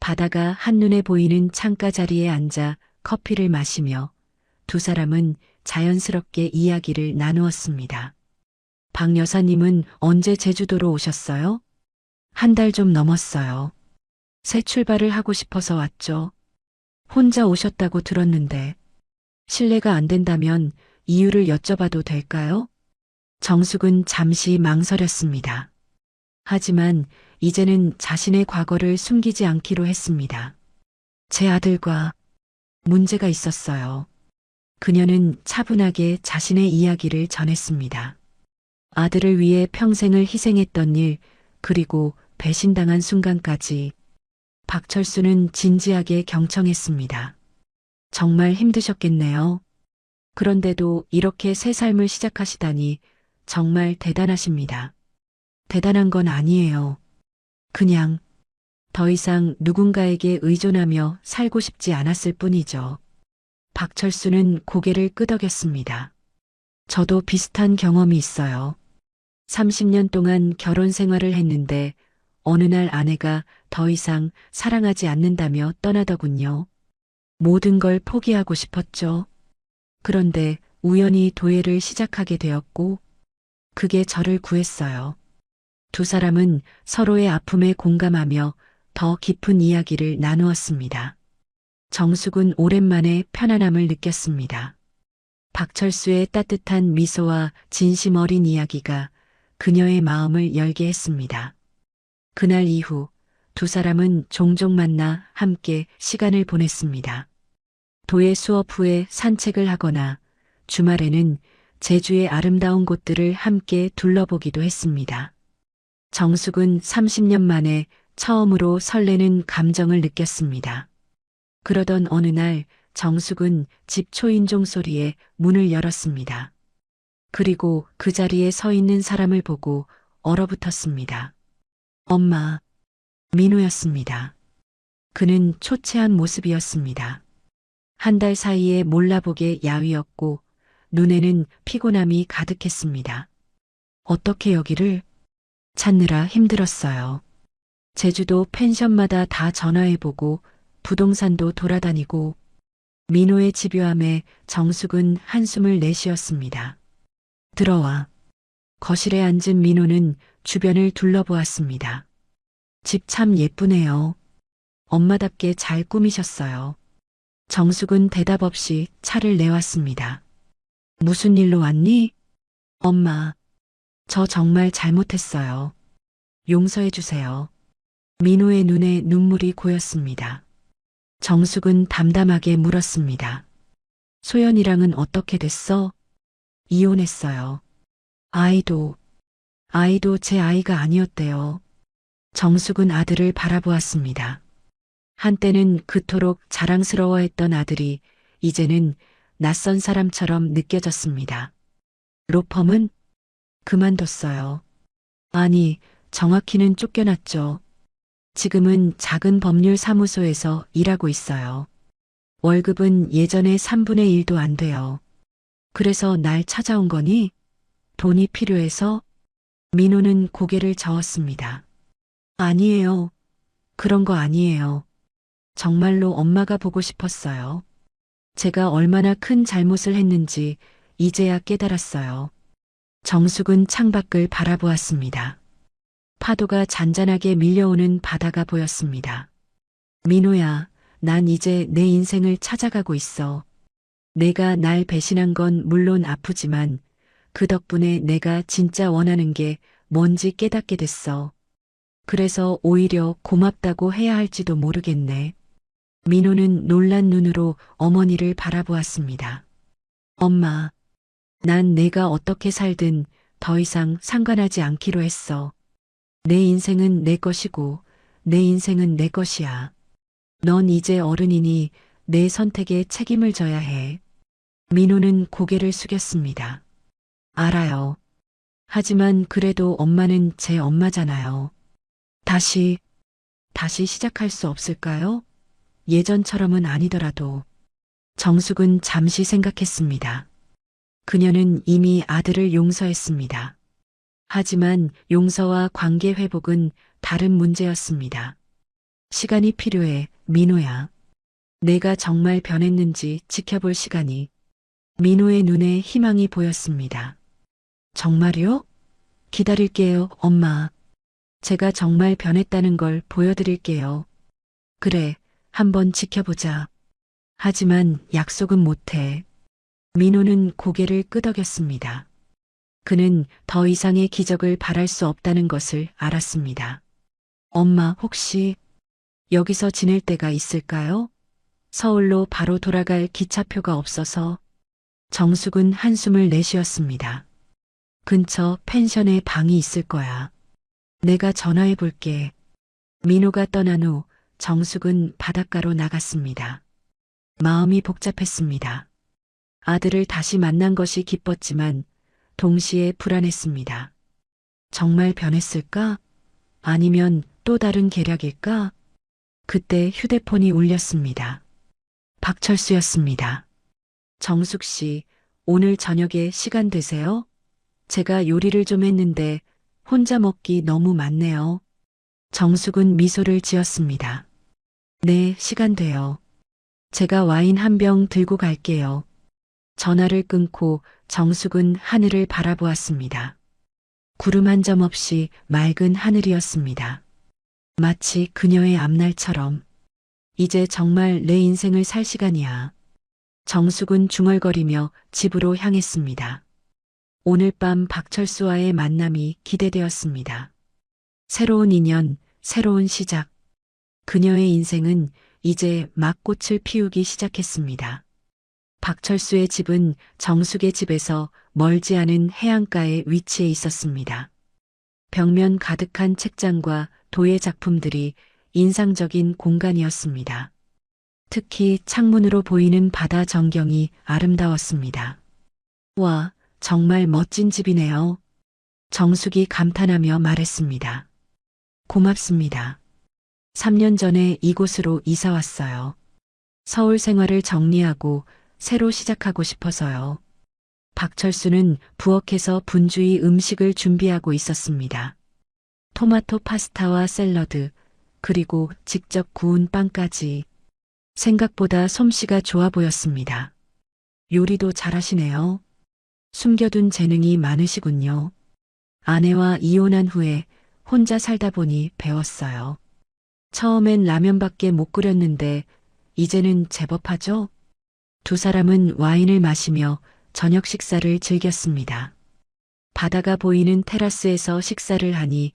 바다가 한눈에 보이는 창가 자리에 앉아 커피를 마시며 두 사람은 자연스럽게 이야기를 나누었습니다. 박 여사님은 언제 제주도로 오셨어요? 한 달 좀 넘었어요. 새 출발을 하고 싶어서 왔죠. 혼자 오셨다고 들었는데 실례가 안 된다면 이유를 여쭤봐도 될까요? 정숙은 잠시 망설였습니다. 하지만 이제는 자신의 과거를 숨기지 않기로 했습니다. 제 아들과 문제가 있었어요. 그녀는 차분하게 자신의 이야기를 전했습니다. 아들을 위해 평생을 희생했던 일, 그리고 배신당한 순간까지 박철수는 진지하게 경청했습니다. 정말 힘드셨겠네요. 그런데도 이렇게 새 삶을 시작하시다니 정말 대단하십니다. 대단한 건 아니에요. 그냥 더 이상 누군가에게 의존하며 살고 싶지 않았을 뿐이죠. 박철수는 고개를 끄덕였습니다. 저도 비슷한 경험이 있어요. 30년 동안 결혼 생활을 했는데 어느 날 아내가 더 이상 사랑하지 않는다며 떠나더군요. 모든 걸 포기하고 싶었죠. 그런데 우연히 도예를 시작하게 되었고 그게 저를 구했어요. 두 사람은 서로의 아픔에 공감하며 더 깊은 이야기를 나누었습니다. 정숙은 오랜만에 편안함을 느꼈습니다. 박철수의 따뜻한 미소와 진심 어린 이야기가 그녀의 마음을 열게 했습니다. 그날 이후 두 사람은 종종 만나 함께 시간을 보냈습니다. 도예 수업 후에 산책을 하거나 주말에는 제주의 아름다운 곳들을 함께 둘러보기도 했습니다. 정숙은 30년 만에 처음으로 설레는 감정을 느꼈습니다. 그러던 어느 날 정숙은 집 초인종 소리에 문을 열었습니다. 그리고 그 자리에 서 있는 사람을 보고 얼어붙었습니다. 엄마, 민호였습니다. 그는 초췌한 모습이었습니다. 한 달 사이에 몰라보게 야위었고 눈에는 피곤함이 가득했습니다. 어떻게 여기를? 찾느라 힘들었어요. 제주도 펜션마다 다 전화해보고 부동산도 돌아다니고 민호의 집요함에 정숙은 한숨을 내쉬었습니다. 들어와. 거실에 앉은 민호는 주변을 둘러보았습니다. 집 참 예쁘네요. 엄마답게 잘 꾸미셨어요. 정숙은 대답 없이 차를 내왔습니다. 무슨 일로 왔니? 엄마, 저 정말 잘못했어요. 용서해 주세요. 민호의 눈에 눈물이 고였습니다. 정숙은 담담하게 물었습니다. 소연이랑은 어떻게 됐어? 이혼했어요. 아이도 제 아이가 아니었대요. 정숙은 아들을 바라보았습니다. 한때는 그토록 자랑스러워했던 아들이 이제는 낯선 사람처럼 느껴졌습니다. 로펌은 그만뒀어요. 아니, 정확히는 쫓겨났죠. 지금은 작은 법률 사무소에서 일하고 있어요. 월급은 예전의 3분의 1도 안 돼요. 그래서 날 찾아온 거니? 돈이 필요해서? 민호는 고개를 저었습니다. 아니에요. 그런 거 아니에요. 정말로 엄마가 보고 싶었어요. 제가 얼마나 큰 잘못을 했는지 이제야 깨달았어요. 정숙은 창밖을 바라보았습니다. 파도가 잔잔하게 밀려오는 바다가 보였습니다. 민호야, 난 이제 내 인생을 찾아가고 있어. 내가 날 배신한 건 물론 아프지만 그 덕분에 내가 진짜 원하는 게 뭔지 깨닫게 됐어. 그래서 오히려 고맙다고 해야 할지도 모르겠네. 민호는 놀란 눈으로 어머니를 바라보았습니다. 엄마, 난 내가 어떻게 살든 더 이상 상관하지 않기로 했어. 내 인생은 내 것이고 내 인생은 내 것이야. 넌 이제 어른이니 내 선택에 책임을 져야 해. 민호는 고개를 숙였습니다. 알아요. 하지만 그래도 엄마는 제 엄마잖아요. 다시 시작할 수 없을까요? 예전처럼은 아니더라도. 정숙은 잠시 생각했습니다. 그녀는 이미 아들을 용서했습니다. 하지만 용서와 관계 회복은 다른 문제였습니다. 시간이 필요해, 민호야. 내가 정말 변했는지 지켜볼 시간이. 민호의 눈에 희망이 보였습니다. 정말요? 기다릴게요, 엄마. 제가 정말 변했다는 걸 보여드릴게요. 그래, 한번 지켜보자. 하지만 약속은 못해. 민호는 고개를 끄덕였습니다. 그는 더 이상의 기적을 바랄 수 없다는 것을 알았습니다. 엄마, 혹시 여기서 지낼 데가 있을까요? 서울로 바로 돌아갈 기차표가 없어서. 정숙은 한숨을 내쉬었습니다. 근처 펜션에 방이 있을 거야. 내가 전화해 볼게. 민호가 떠난 후 정숙은 바닷가로 나갔습니다. 마음이 복잡했습니다. 아들을 다시 만난 것이 기뻤지만 동시에 불안했습니다. 정말 변했을까? 아니면 또 다른 계략일까? 그때 휴대폰이 울렸습니다. 박철수였습니다. 정숙 씨, 오늘 저녁에 시간 되세요? 제가 요리를 좀 했는데 혼자 먹기 너무 많네요. 정숙은 미소를 지었습니다. 네, 시간 돼요. 제가 와인 한 병 들고 갈게요. 전화를 끊고 정숙은 하늘을 바라보았습니다. 구름 한 점 없이 맑은 하늘이었습니다. 마치 그녀의 앞날처럼. 이제 정말 내 인생을 살 시간이야. 정숙은 중얼거리며 집으로 향했습니다. 오늘 밤 박철수와의 만남이 기대되었습니다. 새로운 인연, 새로운 시작. 그녀의 인생은 이제 막 꽃을 피우기 시작했습니다. 박철수의 집은 정숙의 집에서 멀지 않은 해안가에 위치해 있었습니다. 벽면 가득한 책장과 도예 작품들이 인상적인 공간이었습니다. 특히 창문으로 보이는 바다 전경이 아름다웠습니다. 와, 정말 멋진 집이네요. 정숙이 감탄하며 말했습니다. 고맙습니다. 3년 전에 이곳으로 이사 왔어요. 서울 생활을 정리하고 새로 시작하고 싶어서요. 박철수는 부엌에서 분주히 음식을 준비하고 있었습니다. 토마토 파스타와 샐러드, 그리고 직접 구운 빵까지. 생각보다 솜씨가 좋아 보였습니다. 요리도 잘하시네요. 숨겨둔 재능이 많으시군요. 아내와 이혼한 후에 혼자 살다 보니 배웠어요. 처음엔 라면밖에 못 끓였는데 이제는 제법 하죠? 두 사람은 와인을 마시며 저녁 식사를 즐겼습니다. 바다가 보이는 테라스에서 식사를 하니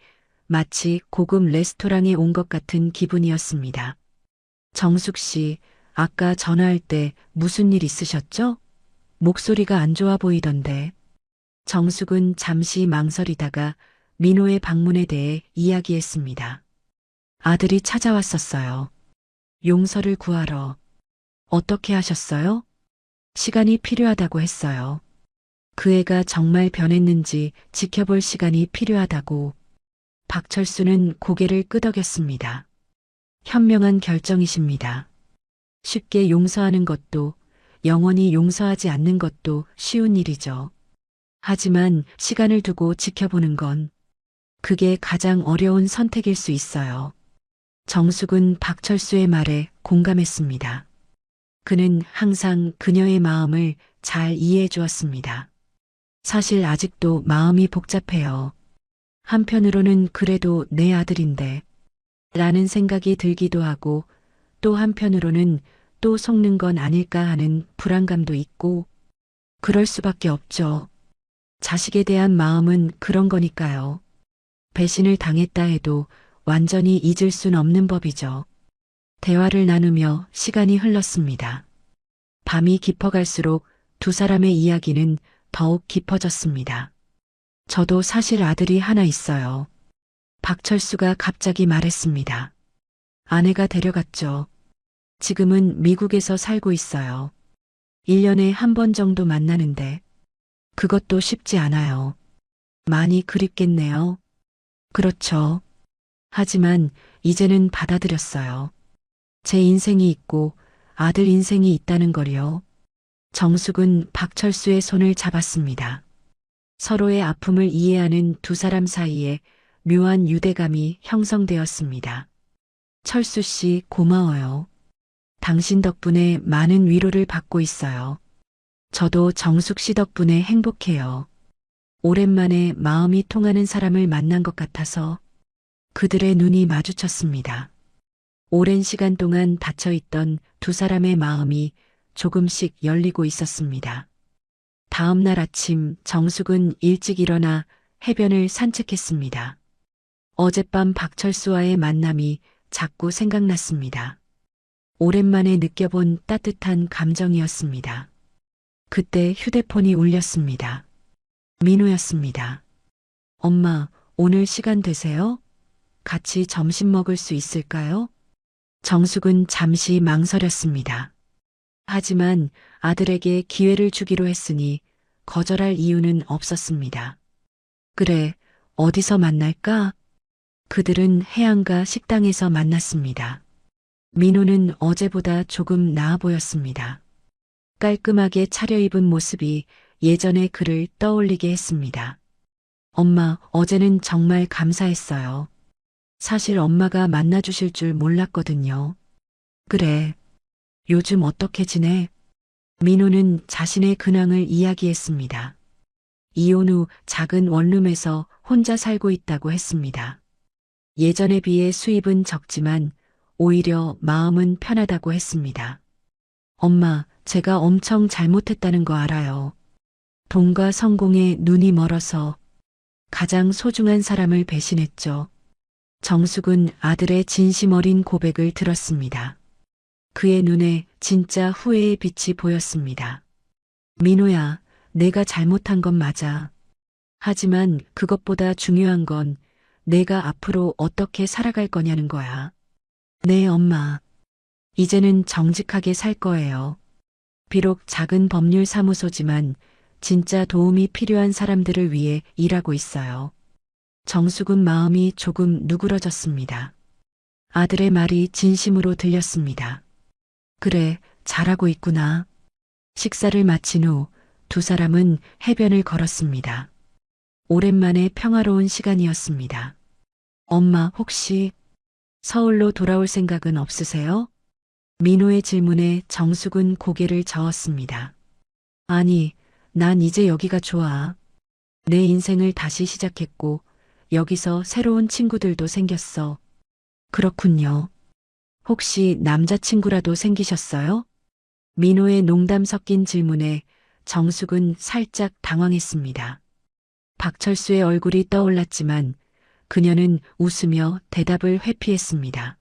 마치 고급 레스토랑에 온 것 같은 기분이었습니다. 정숙 씨, 아까 전화할 때 무슨 일 있으셨죠? 목소리가 안 좋아 보이던데. 정숙은 잠시 망설이다가 민호의 방문에 대해 이야기했습니다. 아들이 찾아왔었어요. 용서를 구하러. 어떻게 하셨어요? 시간이 필요하다고 했어요. 그 애가 정말 변했는지 지켜볼 시간이 필요하다고. 박철수는 고개를 끄덕였습니다. 현명한 결정이십니다. 쉽게 용서하는 것도 영원히 용서하지 않는 것도 쉬운 일이죠. 하지만 시간을 두고 지켜보는 건 그게 가장 어려운 선택일 수 있어요. 정숙은 박철수의 말에 공감했습니다. 그는 항상 그녀의 마음을 잘 이해해 주었습니다. 사실 아직도 마음이 복잡해요. 한편으로는 그래도 내 아들인데 라는 생각이 들기도 하고 또 한편으로는 또 속는 건 아닐까 하는 불안감도 있고 그럴 수밖에 없죠. 자식에 대한 마음은 그런 거니까요. 배신을 당했다 해도 완전히 잊을 순 없는 법이죠. 대화를 나누며 시간이 흘렀습니다. 밤이 깊어갈수록 두 사람의 이야기는 더욱 깊어졌습니다. 저도 사실 아들이 하나 있어요. 박철수가 갑자기 말했습니다. 아내가 데려갔죠. 지금은 미국에서 살고 있어요. 1년에 한 번 정도 만나는데 그것도 쉽지 않아요. 많이 그립겠네요. 그렇죠. 하지만 이제는 받아들였어요. 제 인생이 있고 아들 인생이 있다는 걸요. 정숙은 박철수의 손을 잡았습니다. 서로의 아픔을 이해하는 두 사람 사이에 묘한 유대감이 형성되었습니다. 철수 씨 고마워요. 당신 덕분에 많은 위로를 받고 있어요. 저도 정숙 씨 덕분에 행복해요. 오랜만에 마음이 통하는 사람을 만난 것 같아서 그들의 눈이 마주쳤습니다. 오랜 시간 동안 닫혀있던 두 사람의 마음이 조금씩 열리고 있었습니다. 다음 날 아침 정숙은 일찍 일어나 해변을 산책했습니다. 어젯밤 박철수와의 만남이 자꾸 생각났습니다. 오랜만에 느껴본 따뜻한 감정이었습니다. 그때 휴대폰이 울렸습니다. 민호였습니다. 엄마, 오늘 시간 되세요? 같이 점심 먹을 수 있을까요? 정숙은 잠시 망설였습니다. 하지만 아들에게 기회를 주기로 했으니 거절할 이유는 없었습니다. 그래, 어디서 만날까? 그들은 해안가 식당에서 만났습니다. 민호는 어제보다 조금 나아 보였습니다. 깔끔하게 차려입은 모습이 예전의 그를 떠올리게 했습니다. 엄마, 어제는 정말 감사했어요. 사실 엄마가 만나주실 줄 몰랐거든요. 그래. 요즘 어떻게 지내? 민호는 자신의 근황을 이야기했습니다. 이혼 후 작은 원룸에서 혼자 살고 있다고 했습니다. 예전에 비해 수입은 적지만 오히려 마음은 편하다고 했습니다. 엄마, 제가 엄청 잘못했다는 거 알아요. 돈과 성공에 눈이 멀어서 가장 소중한 사람을 배신했죠. 정숙은 아들의 진심 어린 고백을 들었습니다. 그의 눈에 진짜 후회의 빛이 보였습니다. 민호야, 내가 잘못한 건 맞아. 하지만 그것보다 중요한 건 내가 앞으로 어떻게 살아갈 거냐는 거야. 네, 엄마. 이제는 정직하게 살 거예요. 비록 작은 법률 사무소지만 진짜 도움이 필요한 사람들을 위해 일하고 있어요. 정숙은 마음이 조금 누그러졌습니다. 아들의 말이 진심으로 들렸습니다. 그래, 잘하고 있구나. 식사를 마친 후 두 사람은 해변을 걸었습니다. 오랜만에 평화로운 시간이었습니다. 엄마, 혹시 서울로 돌아올 생각은 없으세요? 민호의 질문에 정숙은 고개를 저었습니다. 아니, 난 이제 여기가 좋아. 내 인생을 다시 시작했고 여기서 새로운 친구들도 생겼어. 그렇군요. 혹시 남자친구라도 생기셨어요? 민호의 농담 섞인 질문에 정숙은 살짝 당황했습니다. 박철수의 얼굴이 떠올랐지만 그녀는 웃으며 대답을 회피했습니다.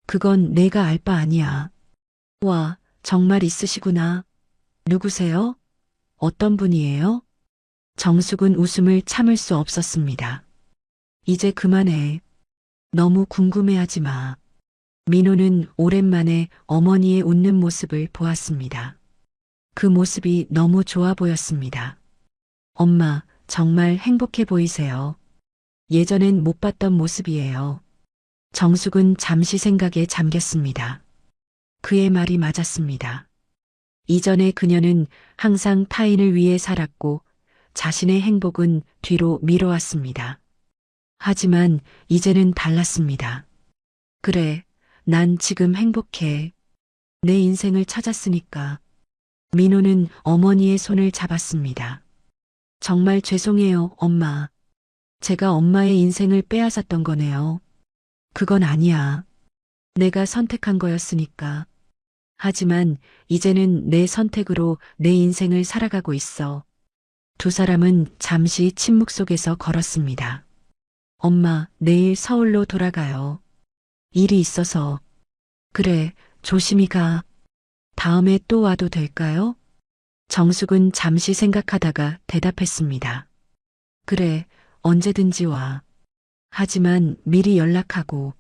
그건 내가 알 바 아니야. 와, 정말 있으시구나. 누구세요? 어떤 분이에요? 정숙은 웃음을 참을 수 없었습니다. 이제 그만해. 너무 궁금해하지 마. 민호는 오랜만에 어머니의 웃는 모습을 보았습니다. 그 모습이 너무 좋아 보였습니다. 엄마, 정말 행복해 보이세요. 예전엔 못 봤던 모습이에요. 정숙은 잠시 생각에 잠겼습니다. 그의 말이 맞았습니다. 이전에 그녀는 항상 타인을 위해 살았고 자신의 행복은 뒤로 미뤄왔습니다. 하지만 이제는 달랐습니다. 그래, 난 지금 행복해. 내 인생을 찾았으니까. 민호는 어머니의 손을 잡았습니다. 정말 죄송해요, 엄마. 제가 엄마의 인생을 빼앗았던 거네요. 그건 아니야. 내가 선택한 거였으니까. 하지만 이제는 내 선택으로 내 인생을 살아가고 있어. 두 사람은 잠시 침묵 속에서 걸었습니다. 엄마, 내일 서울로 돌아가요. 일이 있어서. 그래, 조심히 가. 다음에 또 와도 될까요? 정숙은 잠시 생각하다가 대답했습니다. 그래, 언제든지 와. 하지만 미리 연락하고.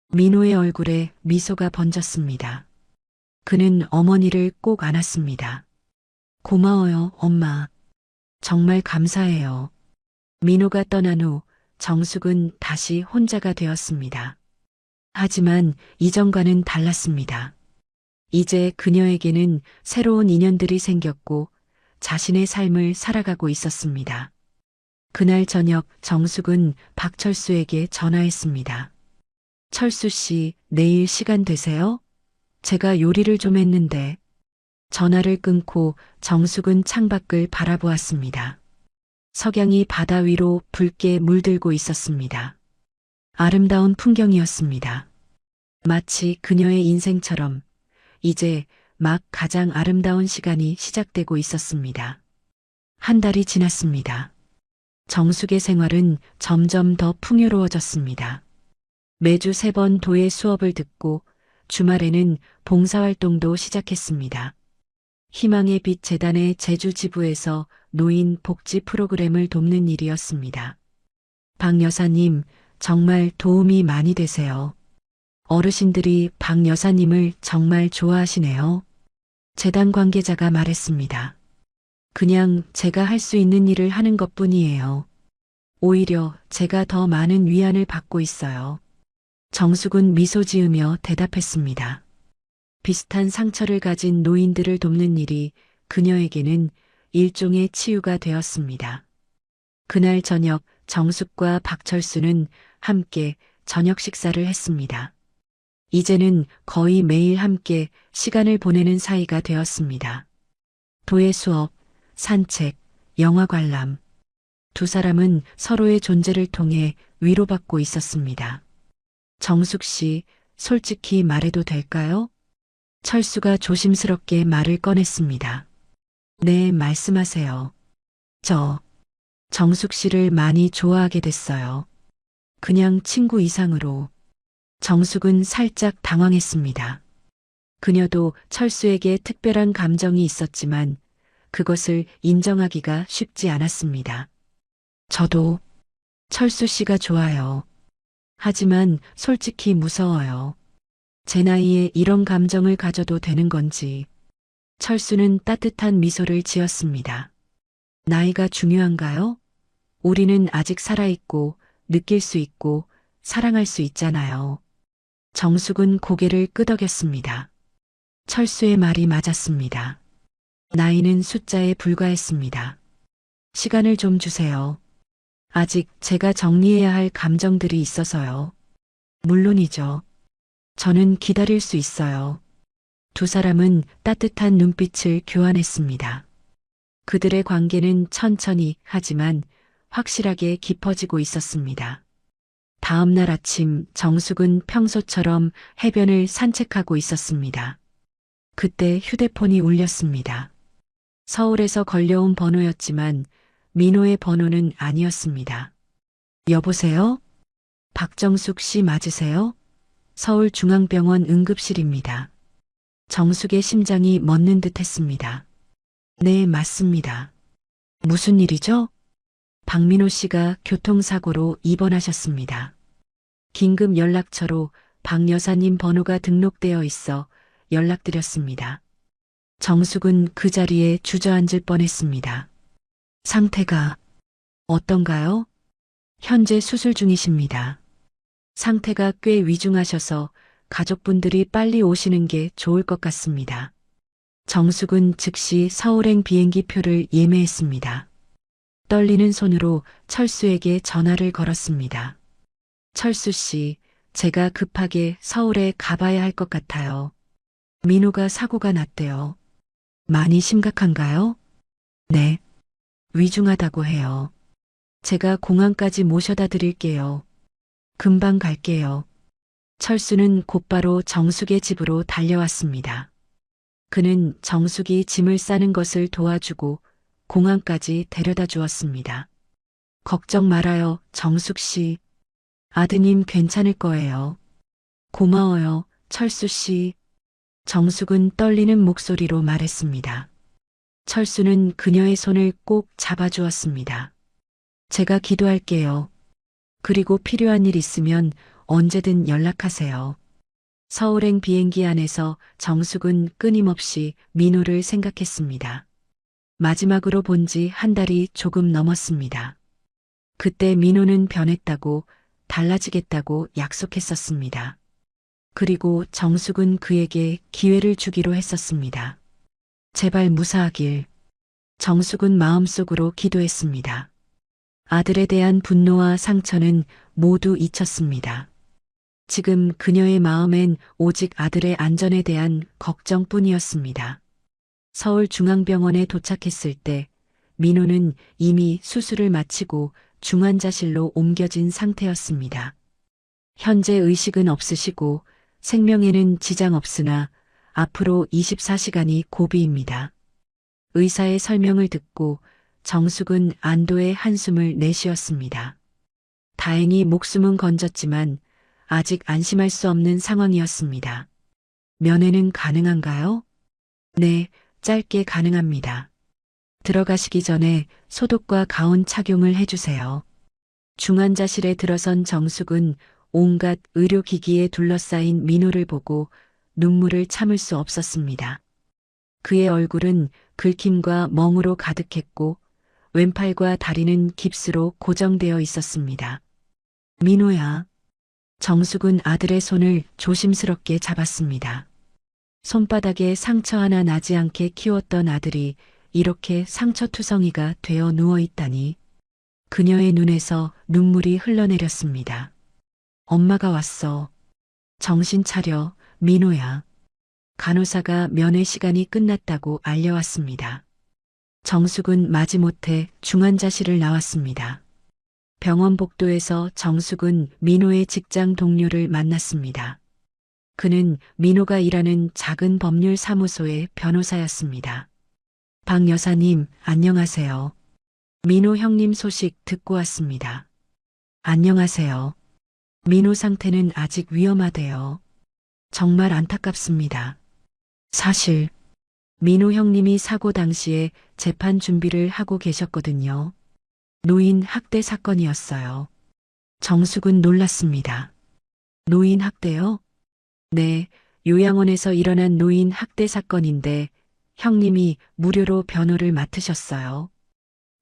민호의 얼굴에 미소가 번졌습니다. 그는 어머니를 꼭 안았습니다. 고마워요, 엄마. 정말 감사해요. 민호가 떠난 후 정숙은 다시 혼자가 되었습니다. 하지만 이전과는 달랐습니다. 이제 그녀에게는 새로운 인연들이 생겼고 자신의 삶을 살아가고 있었습니다. 그날 저녁 정숙은 박철수에게 전화했습니다. 철수 씨, 내일 시간 되세요? 제가 요리를 좀 했는데. 전화를 끊고 정숙은 창밖을 바라보았습니다. 석양이 바다 위로 붉게 물들고 있었습니다. 아름다운 풍경이었습니다. 마치 그녀의 인생처럼 이제 막 가장 아름다운 시간이 시작되고 있었습니다. 한 달이 지났습니다. 정숙의 생활은 점점 더 풍요로워졌습니다. 매주 3번 도예 수업을 듣고 주말에는 봉사활동도 시작했습니다. 희망의 빛 재단의 제주 지부에서 노인 복지 프로그램을 돕는 일이었습니다. 박 여사님, 정말 도움이 많이 되세요. 어르신들이 박 여사님을 정말 좋아하시네요. 재단 관계자가 말했습니다. 그냥 제가 할 수 있는 일을 하는 것뿐이에요. 오히려 제가 더 많은 위안을 받고 있어요. 정숙은 미소 지으며 대답했습니다. 비슷한 상처를 가진 노인들을 돕는 일이 그녀에게는 일종의 치유가 되었습니다. 그날 저녁 정숙과 박철수는 함께 저녁 식사를 했습니다. 이제는 거의 매일 함께 시간을 보내는 사이가 되었습니다. 도예 수업, 산책, 영화 관람. 두 사람은 서로의 존재를 통해 위로받고 있었습니다. 정숙 씨, 솔직히 말해도 될까요? 철수가 조심스럽게 말을 꺼냈습니다. 네, 말씀하세요. 저, 정숙 씨를 많이 좋아하게 됐어요. 그냥 친구 이상으로. 정숙은 살짝 당황했습니다. 그녀도 철수에게 특별한 감정이 있었지만 그것을 인정하기가 쉽지 않았습니다. 저도 철수 씨가 좋아요. 하지만 솔직히 무서워요. 제 나이에 이런 감정을 가져도 되는 건지. 철수는 따뜻한 미소를 지었습니다. 나이가 중요한가요? 우리는 아직 살아있고 느낄 수 있고 사랑할 수 있잖아요. 정숙은 고개를 끄덕였습니다. 철수의 말이 맞았습니다. 나이는 숫자에 불과했습니다. 시간을 좀 주세요. 아직 제가 정리해야 할 감정들이 있어서요. 물론이죠. 저는 기다릴 수 있어요. 두 사람은 따뜻한 눈빛을 교환했습니다. 그들의 관계는 천천히 하지만 확실하게 깊어지고 있었습니다. 다음 날 아침 정숙은 평소처럼 해변을 산책하고 있었습니다. 그때 휴대폰이 울렸습니다. 서울에서 걸려온 번호였지만 민호의 번호는 아니었습니다. 여보세요? 박정숙 씨 맞으세요? 서울중앙병원 응급실입니다. 정숙의 심장이 멎는 듯 했습니다. 네, 맞습니다. 무슨 일이죠? 박민호 씨가 교통사고로 입원하셨습니다. 긴급 연락처로 박 여사님 번호가 등록되어 있어 연락드렸습니다. 정숙은 그 자리에 주저앉을 뻔했습니다. 상태가 어떤가요? 현재 수술 중이십니다. 상태가 꽤 위중하셔서 가족분들이 빨리 오시는 게 좋을 것 같습니다. 정숙은 즉시 서울행 비행기 표를 예매했습니다. 떨리는 손으로 철수에게 전화를 걸었습니다. 철수 씨, 제가 급하게 서울에 가봐야 할 것 같아요. 민호가 사고가 났대요. 많이 심각한가요? 네. 위중하다고 해요. 제가 공항까지 모셔다 드릴게요. 금방 갈게요. 철수는 곧바로 정숙의 집으로 달려왔습니다. 그는 정숙이 짐을 싸는 것을 도와주고 공항까지 데려다 주었습니다. 걱정 말아요, 정숙 씨. 아드님 괜찮을 거예요. 고마워요, 철수 씨. 정숙은 떨리는 목소리로 말했습니다. 철수는 그녀의 손을 꼭 잡아주었습니다. 제가 기도할게요. 그리고 필요한 일 있으면 언제든 연락하세요. 서울행 비행기 안에서 정숙은 끊임없이 민호를 생각했습니다. 마지막으로 본 지 한 달이 조금 넘었습니다. 그때 민호는 변했다고, 달라지겠다고 약속했었습니다. 그리고 정숙은 그에게 기회를 주기로 했었습니다. 제발 무사하길. 정숙은 마음속으로 기도했습니다. 아들에 대한 분노와 상처는 모두 잊혔습니다. 지금 그녀의 마음엔 오직 아들의 안전에 대한 걱정뿐이었습니다. 서울중앙병원에 도착했을 때 민호는 이미 수술을 마치고 중환자실로 옮겨진 상태였습니다. 현재 의식은 없으시고 생명에는 지장 없으나 앞으로 24시간이 고비입니다. 의사의 설명을 듣고 정숙은 안도의 한숨을 내쉬었습니다. 다행히 목숨은 건졌지만 아직 안심할 수 없는 상황이었습니다. 면회는 가능한가요? 네, 짧게 가능합니다. 들어가시기 전에 소독과 가온 착용을 해주세요. 중환자실에 들어선 정숙은 온갖 의료기기에 둘러싸인 민호를 보고 눈물을 참을 수 없었습니다. 그의 얼굴은 긁힘과 멍으로 가득했고 왼팔과 다리는 깁스로 고정되어 있었습니다. 민호야. 정숙은 아들의 손을 조심스럽게 잡았습니다. 손바닥에 상처 하나 나지 않게 키웠던 아들이 이렇게 상처투성이가 되어 누워 있다니. 그녀의 눈에서 눈물이 흘러내렸습니다. 엄마가 왔어. 정신 차려, 민호야. 간호사가 면회 시간이 끝났다고 알려왔습니다. 정숙은 마지못해 중환자실을 나왔습니다. 병원 복도에서 정숙은 민호의 직장 동료를 만났습니다. 그는 민호가 일하는 작은 법률 사무소의 변호사였습니다. 박 여사님, 안녕하세요. 민호 형님 소식 듣고 왔습니다. 안녕하세요. 민호 상태는 아직 위험하대요. 정말 안타깝습니다. 사실 민호 형님이 사고 당시에 재판 준비를 하고 계셨거든요. 노인 학대 사건이었어요. 정숙은 놀랐습니다. 노인 학대요? 네, 요양원에서 일어난 노인 학대 사건인데 형님이 무료로 변호를 맡으셨어요.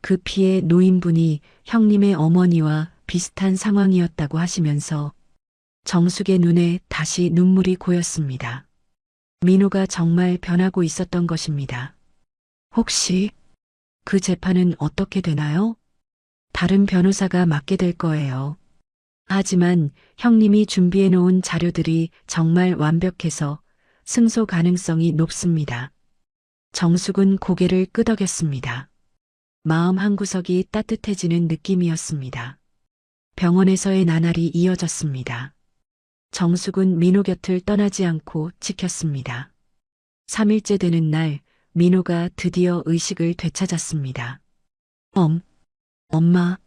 그 피해 노인분이 형님의 어머니와 비슷한 상황이었다고 하시면서 정숙의 눈에 다시 눈물이 고였습니다. 민호가 정말 변하고 있었던 것입니다. 혹시 그 재판은 어떻게 되나요? 다른 변호사가 맡게 될 거예요. 하지만 형님이 준비해 놓은 자료들이 정말 완벽해서 승소 가능성이 높습니다. 정숙은 고개를 끄덕였습니다. 마음 한구석이 따뜻해지는 느낌이었습니다. 병원에서의 나날이 이어졌습니다. 정숙은 민호 곁을 떠나지 않고 지켰습니다. 3일째 되는 날 민호가 드디어 의식을 되찾았습니다. 엄마.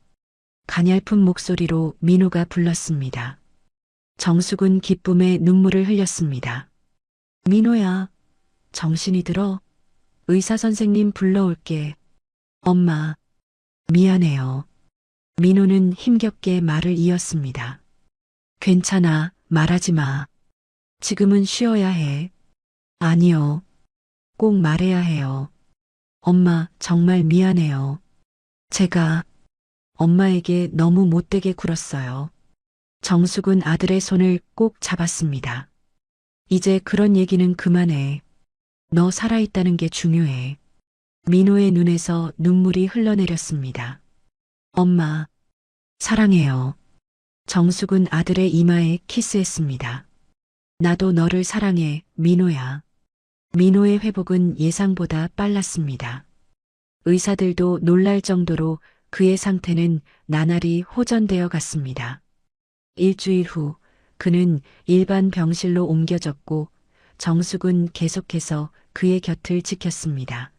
가냘픈 목소리로 민호가 불렀습니다. 정숙은 기쁨에 눈물을 흘렸습니다. 민호야, 정신이 들어? 의사 선생님 불러올게. 엄마, 미안해요. 민호는 힘겹게 말을 이었습니다. 괜찮아, 말하지 마. 지금은 쉬어야 해. 아니요. 꼭 말해야 해요. 엄마, 정말 미안해요. 제가 엄마에게 너무 못되게 굴었어요. 정숙은 아들의 손을 꼭 잡았습니다. 이제 그런 얘기는 그만해. 너 살아있다는 게 중요해. 민호의 눈에서 눈물이 흘러내렸습니다. 엄마, 사랑해요. 정숙은 아들의 이마에 키스했습니다. 나도 너를 사랑해, 민호야. 민호의 회복은 예상보다 빨랐습니다. 의사들도 놀랄 정도로 그의 상태는 나날이 호전되어 갔습니다. 일주일 후 그는 일반 병실로 옮겨졌고 정숙은 계속해서 그의 곁을 지켰습니다.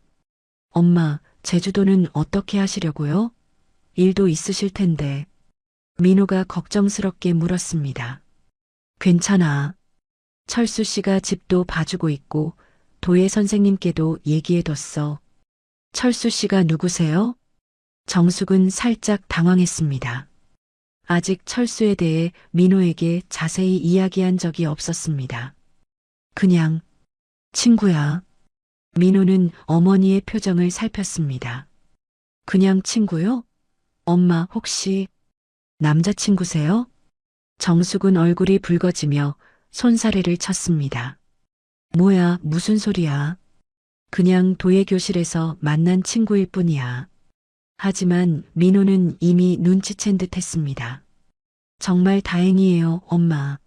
엄마, 제주도는 어떻게 하시려고요? 일도 있으실 텐데. 민호가 걱정스럽게 물었습니다. 괜찮아. 철수 씨가 집도 봐주고 있고 도예 선생님께도 얘기해뒀어. 철수 씨가 누구세요? 정숙은 살짝 당황했습니다. 아직 철수에 대해 민호에게 자세히 이야기한 적이 없었습니다. 그냥 친구야. 민호는 어머니의 표정을 살폈습니다. 그냥 친구요? 엄마 혹시 남자친구세요? 정숙은 얼굴이 붉어지며 손사래를 쳤습니다. 뭐야, 무슨 소리야. 그냥 도예교실에서 만난 친구일 뿐이야. 하지만 민호는 이미 눈치챈 듯 했습니다. 정말 다행이에요, 엄마.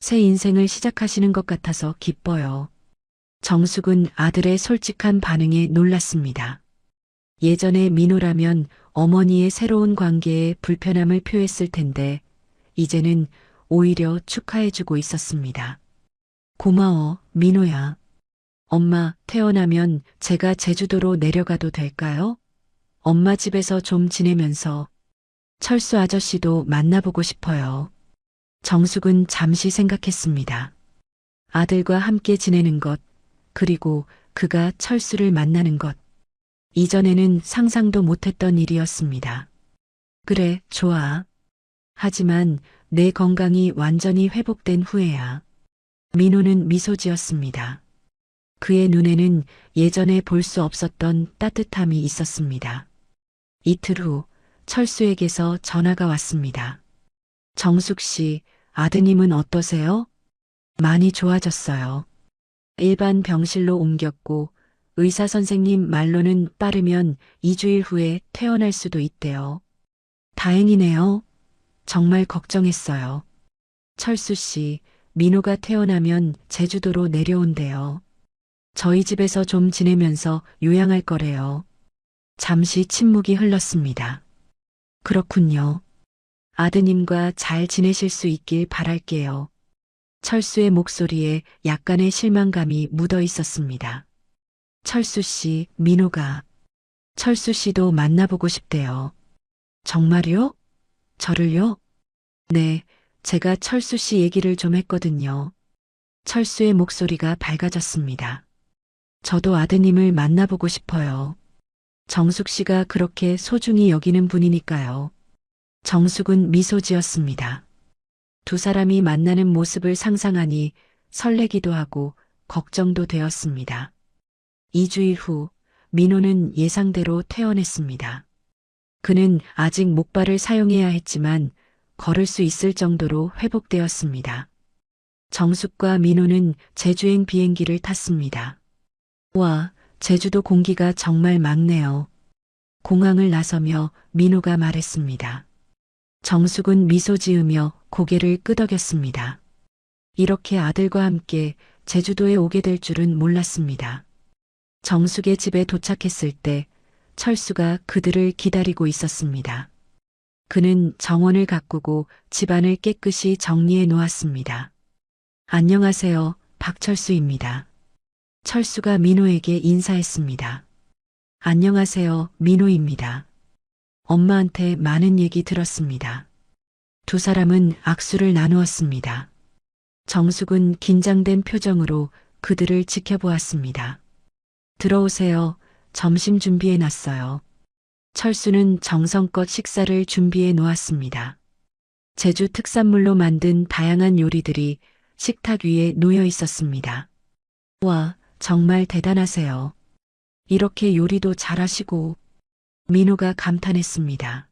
새 인생을 시작하시는 것 같아서 기뻐요. 정숙은 아들의 솔직한 반응에 놀랐습니다. 예전에 민호라면 어머니의 새로운 관계에 불편함을 표했을 텐데 이제는 오히려 축하해주고 있었습니다. 고마워, 민호야. 엄마, 태어나면 제가 제주도로 내려가도 될까요? 엄마 집에서 좀 지내면서 철수 아저씨도 만나보고 싶어요. 정숙은 잠시 생각했습니다. 아들과 함께 지내는 것, 그리고 그가 철수를 만나는 것. 이전에는 상상도 못했던 일이었습니다. 그래, 좋아. 하지만 내 건강이 완전히 회복된 후에야. 민호는 미소 지었습니다. 그의 눈에는 예전에 볼 수 없었던 따뜻함이 있었습니다. 이틀 후 철수에게서 전화가 왔습니다. 정숙 씨, 아드님은 어떠세요? 많이 좋아졌어요. 일반 병실로 옮겼고 의사 선생님 말로는 빠르면 2주일 후에 퇴원할 수도 있대요. 다행이네요. 정말 걱정했어요. 철수 씨, 민호가 퇴원하면 제주도로 내려온대요. 저희 집에서 좀 지내면서 요양할 거래요. 잠시 침묵이 흘렀습니다. 그렇군요. 아드님과 잘 지내실 수 있길 바랄게요. 철수의 목소리에 약간의 실망감이 묻어 있었습니다. 철수 씨, 민호가. 철수 씨도 만나보고 싶대요. 정말요? 저를요? 네, 제가 철수 씨 얘기를 좀 했거든요. 철수의 목소리가 밝아졌습니다. 저도 아드님을 만나보고 싶어요. 정숙 씨가 그렇게 소중히 여기는 분이니까요. 정숙은 미소 지었습니다. 두 사람이 만나는 모습을 상상하니 설레기도 하고 걱정도 되었습니다. 2주일 후 민호는 예상대로 퇴원했습니다. 그는 아직 목발을 사용해야 했지만 걸을 수 있을 정도로 회복되었습니다. 정숙과 민호는 제주행 비행기를 탔습니다. 와, 제주도 공기가 정말 맑네요. 공항을 나서며 민호가 말했습니다. 정숙은 미소 지으며 고개를 끄덕였습니다. 이렇게 아들과 함께 제주도에 오게 될 줄은 몰랐습니다. 정숙의 집에 도착했을 때 철수가 그들을 기다리고 있었습니다. 그는 정원을 가꾸고 집안을 깨끗이 정리해 놓았습니다. 안녕하세요, 박철수입니다. 철수가 민호에게 인사했습니다. 안녕하세요, 민호입니다. 엄마한테 많은 얘기 들었습니다. 두 사람은 악수를 나누었습니다. 정숙은 긴장된 표정으로 그들을 지켜보았습니다. 들어오세요. 점심 준비해 놨어요. 철수는 정성껏 식사를 준비해 놓았습니다. 제주 특산물로 만든 다양한 요리들이 식탁 위에 놓여 있었습니다. 와, 정말 대단하세요. 이렇게 요리도 잘하시고. 민호가 감탄했습니다.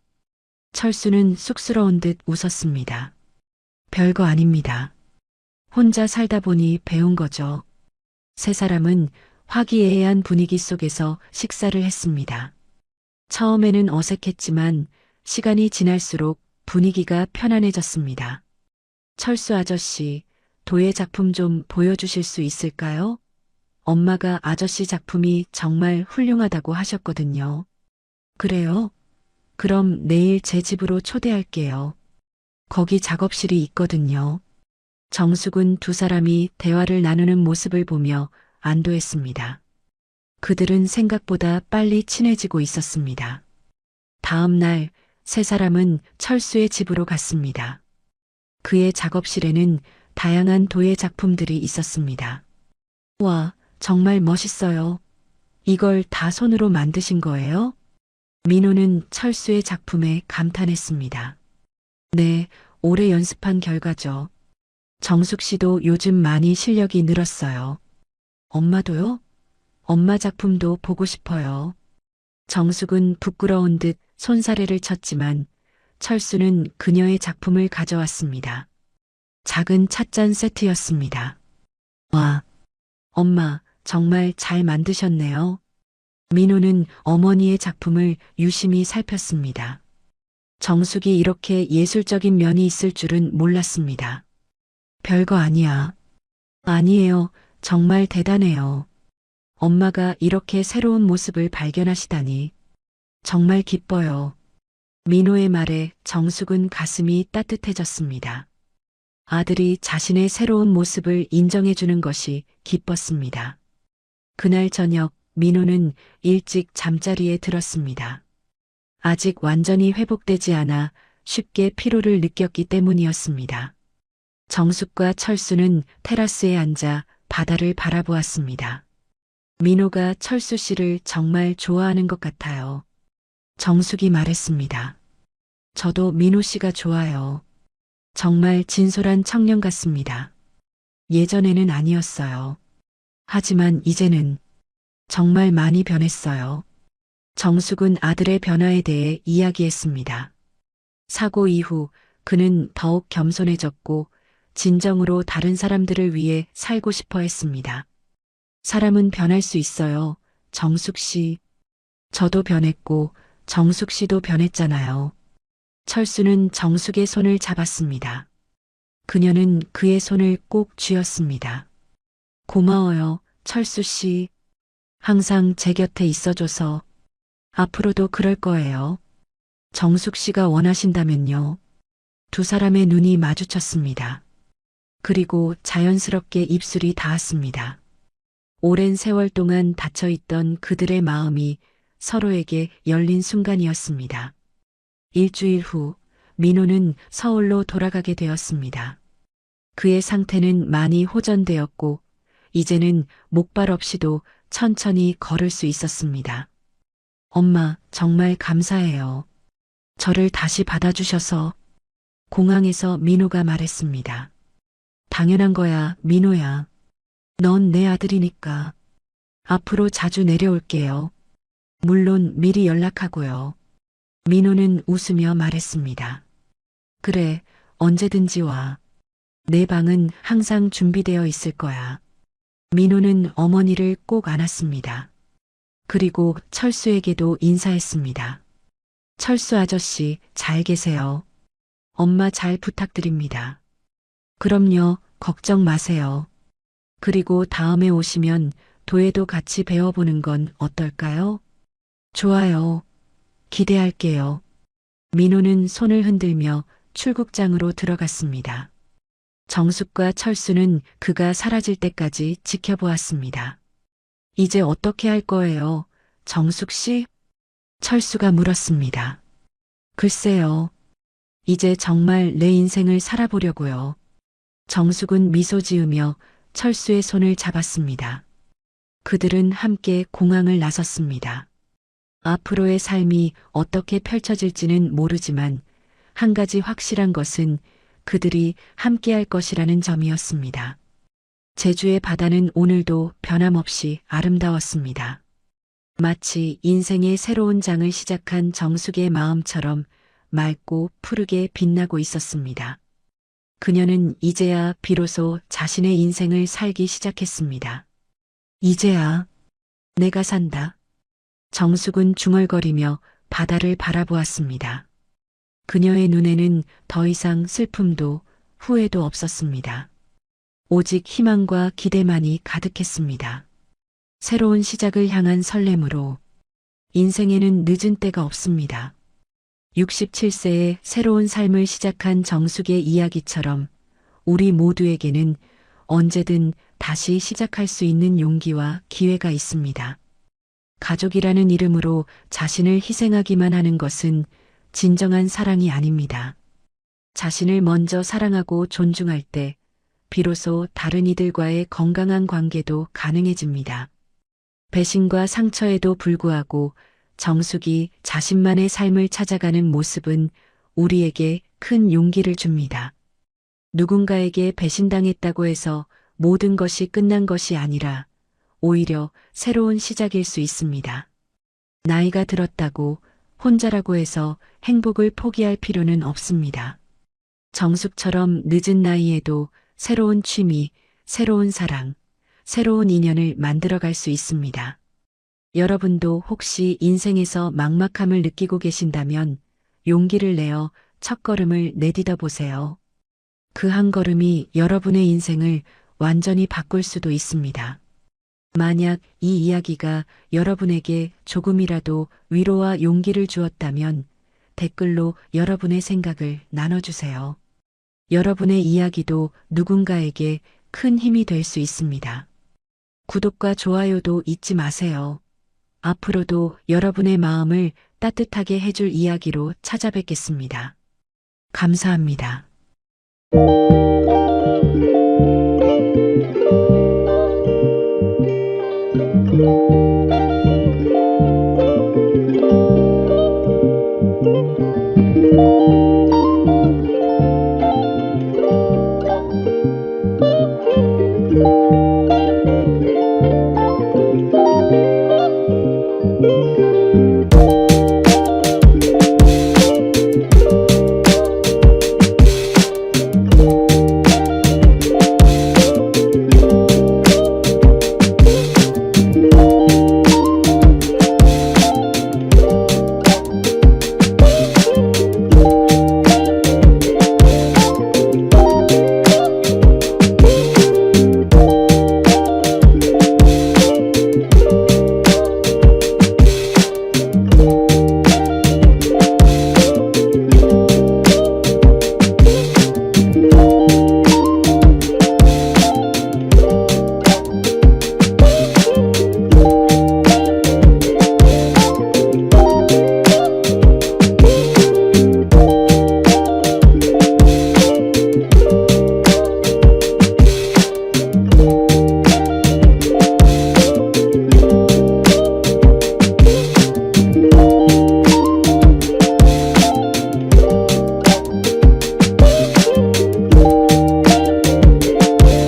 철수는 쑥스러운 듯 웃었습니다. 별거 아닙니다. 혼자 살다 보니 배운 거죠. 세 사람은 화기애애한 분위기 속에서 식사를 했습니다. 처음에는 어색했지만 시간이 지날수록 분위기가 편안해졌습니다. 철수 아저씨, 도예 작품 좀 보여주실 수 있을까요? 엄마가 아저씨 작품이 정말 훌륭하다고 하셨거든요. 그래요? 그럼 내일 제 집으로 초대할게요. 거기 작업실이 있거든요. 정숙은 두 사람이 대화를 나누는 모습을 보며 안도했습니다. 그들은 생각보다 빨리 친해지고 있었습니다. 다음 날 세 사람은 철수의 집으로 갔습니다. 그의 작업실에는 다양한 도예 작품들이 있었습니다. 와, 정말 멋있어요. 이걸 다 손으로 만드신 거예요? 민호는 철수의 작품에 감탄했습니다. 네, 오래 연습한 결과죠. 정숙 씨도 요즘 많이 실력이 늘었어요. 엄마도요? 엄마 작품도 보고 싶어요. 정숙은 부끄러운 듯 손사래를 쳤지만 철수는 그녀의 작품을 가져왔습니다. 작은 찻잔 세트였습니다. 와, 엄마, 정말 잘 만드셨네요. 민호는 어머니의 작품을 유심히 살폈습니다. 정숙이 이렇게 예술적인 면이 있을 줄은 몰랐습니다. 별거 아니야. 아니에요. 정말 대단해요. 엄마가 이렇게 새로운 모습을 발견하시다니. 정말 기뻐요. 민호의 말에 정숙은 가슴이 따뜻해졌습니다. 아들이 자신의 새로운 모습을 인정해주는 것이 기뻤습니다. 그날 저녁 민호는 일찍 잠자리에 들었습니다. 아직 완전히 회복되지 않아 쉽게 피로를 느꼈기 때문이었습니다. 정숙과 철수는 테라스에 앉아 바다를 바라보았습니다. 민호가 철수 씨를 정말 좋아하는 것 같아요. 정숙이 말했습니다. 저도 민호 씨가 좋아요. 정말 진솔한 청년 같습니다. 예전에는 아니었어요. 하지만 이제는 정말 많이 변했어요. 정숙은 아들의 변화에 대해 이야기했습니다. 사고 이후 그는 더욱 겸손해졌고 진정으로 다른 사람들을 위해 살고 싶어 했습니다. 사람은 변할 수 있어요. 정숙 씨. 저도 변했고 정숙 씨도 변했잖아요. 철수는 정숙의 손을 잡았습니다. 그녀는 그의 손을 꼭 쥐었습니다. 고마워요, 철수 씨. 항상 제 곁에 있어줘서 앞으로도 그럴 거예요. 정숙 씨가 원하신다면요. 두 사람의 눈이 마주쳤습니다. 그리고 자연스럽게 입술이 닿았습니다. 오랜 세월 동안 닫혀있던 그들의 마음이 서로에게 열린 순간이었습니다. 일주일 후 민호는 서울로 돌아가게 되었습니다. 그의 상태는 많이 호전되었고 이제는 목발 없이도 천천히 걸을 수 있었습니다. 엄마, 정말 감사해요. 저를 다시 받아주셔서. 공항에서 민호가 말했습니다. 당연한 거야, 민호야. 넌 내 아들이니까. 앞으로 자주 내려올게요. 물론 미리 연락하고요. 민호는 웃으며 말했습니다. 그래, 언제든지 와. 내 방은 항상 준비되어 있을 거야. 민호는 어머니를 꼭 안았습니다. 그리고 철수에게도 인사했습니다. 철수 아저씨, 잘 계세요. 엄마 잘 부탁드립니다. 그럼요, 걱정 마세요. 그리고 다음에 오시면 도예도 같이 배워보는 건 어떨까요? 좋아요. 기대할게요. 민호는 손을 흔들며 출국장으로 들어갔습니다. 정숙과 철수는 그가 사라질 때까지 지켜보았습니다. 이제 어떻게 할 거예요, 정숙 씨? 철수가 물었습니다. 글쎄요. 이제 정말 내 인생을 살아보려고요. 정숙은 미소 지으며 철수의 손을 잡았습니다. 그들은 함께 공항을 나섰습니다. 앞으로의 삶이 어떻게 펼쳐질지는 모르지만 한 가지 확실한 것은 그들이 함께할 것이라는 점이었습니다. 제주의 바다는 오늘도 변함없이 아름다웠습니다. 마치 인생의 새로운 장을 시작한 정숙의 마음처럼 맑고 푸르게 빛나고 있었습니다. 그녀는 이제야 비로소 자신의 인생을 살기 시작했습니다. 이제야 내가 산다. 정숙은 중얼거리며 바다를 바라보았습니다. 그녀의 눈에는 더 이상 슬픔도 후회도 없었습니다. 오직 희망과 기대만이 가득했습니다. 새로운 시작을 향한 설렘으로 인생에는 늦은 때가 없습니다. 67세에 새로운 삶을 시작한 정숙의 이야기처럼 우리 모두에게는 언제든 다시 시작할 수 있는 용기와 기회가 있습니다. 가족이라는 이름으로 자신을 희생하기만 하는 것은 진정한 사랑이 아닙니다. 자신을 먼저 사랑하고 존중할 때 비로소 다른 이들과의 건강한 관계도 가능해집니다. 배신과 상처에도 불구하고 정숙이 자신만의 삶을 찾아가는 모습은 우리에게 큰 용기를 줍니다. 누군가에게 배신당했다고 해서 모든 것이 끝난 것이 아니라 오히려 새로운 시작일 수 있습니다. 나이가 들었다고 혼자라고 해서 행복을 포기할 필요는 없습니다. 정숙처럼 늦은 나이에도 새로운 취미, 새로운 사랑, 새로운 인연을 만들어갈 수 있습니다. 여러분도 혹시 인생에서 막막함을 느끼고 계신다면 용기를 내어 첫걸음을 내딛어 보세요. 그 한 걸음이 여러분의 인생을 완전히 바꿀 수도 있습니다. 만약 이 이야기가 여러분에게 조금이라도 위로와 용기를 주었다면 댓글로 여러분의 생각을 나눠주세요. 여러분의 이야기도 누군가에게 큰 힘이 될 수 있습니다. 구독과 좋아요도 잊지 마세요. 앞으로도 여러분의 마음을 따뜻하게 해줄 이야기로 찾아뵙겠습니다. 감사합니다.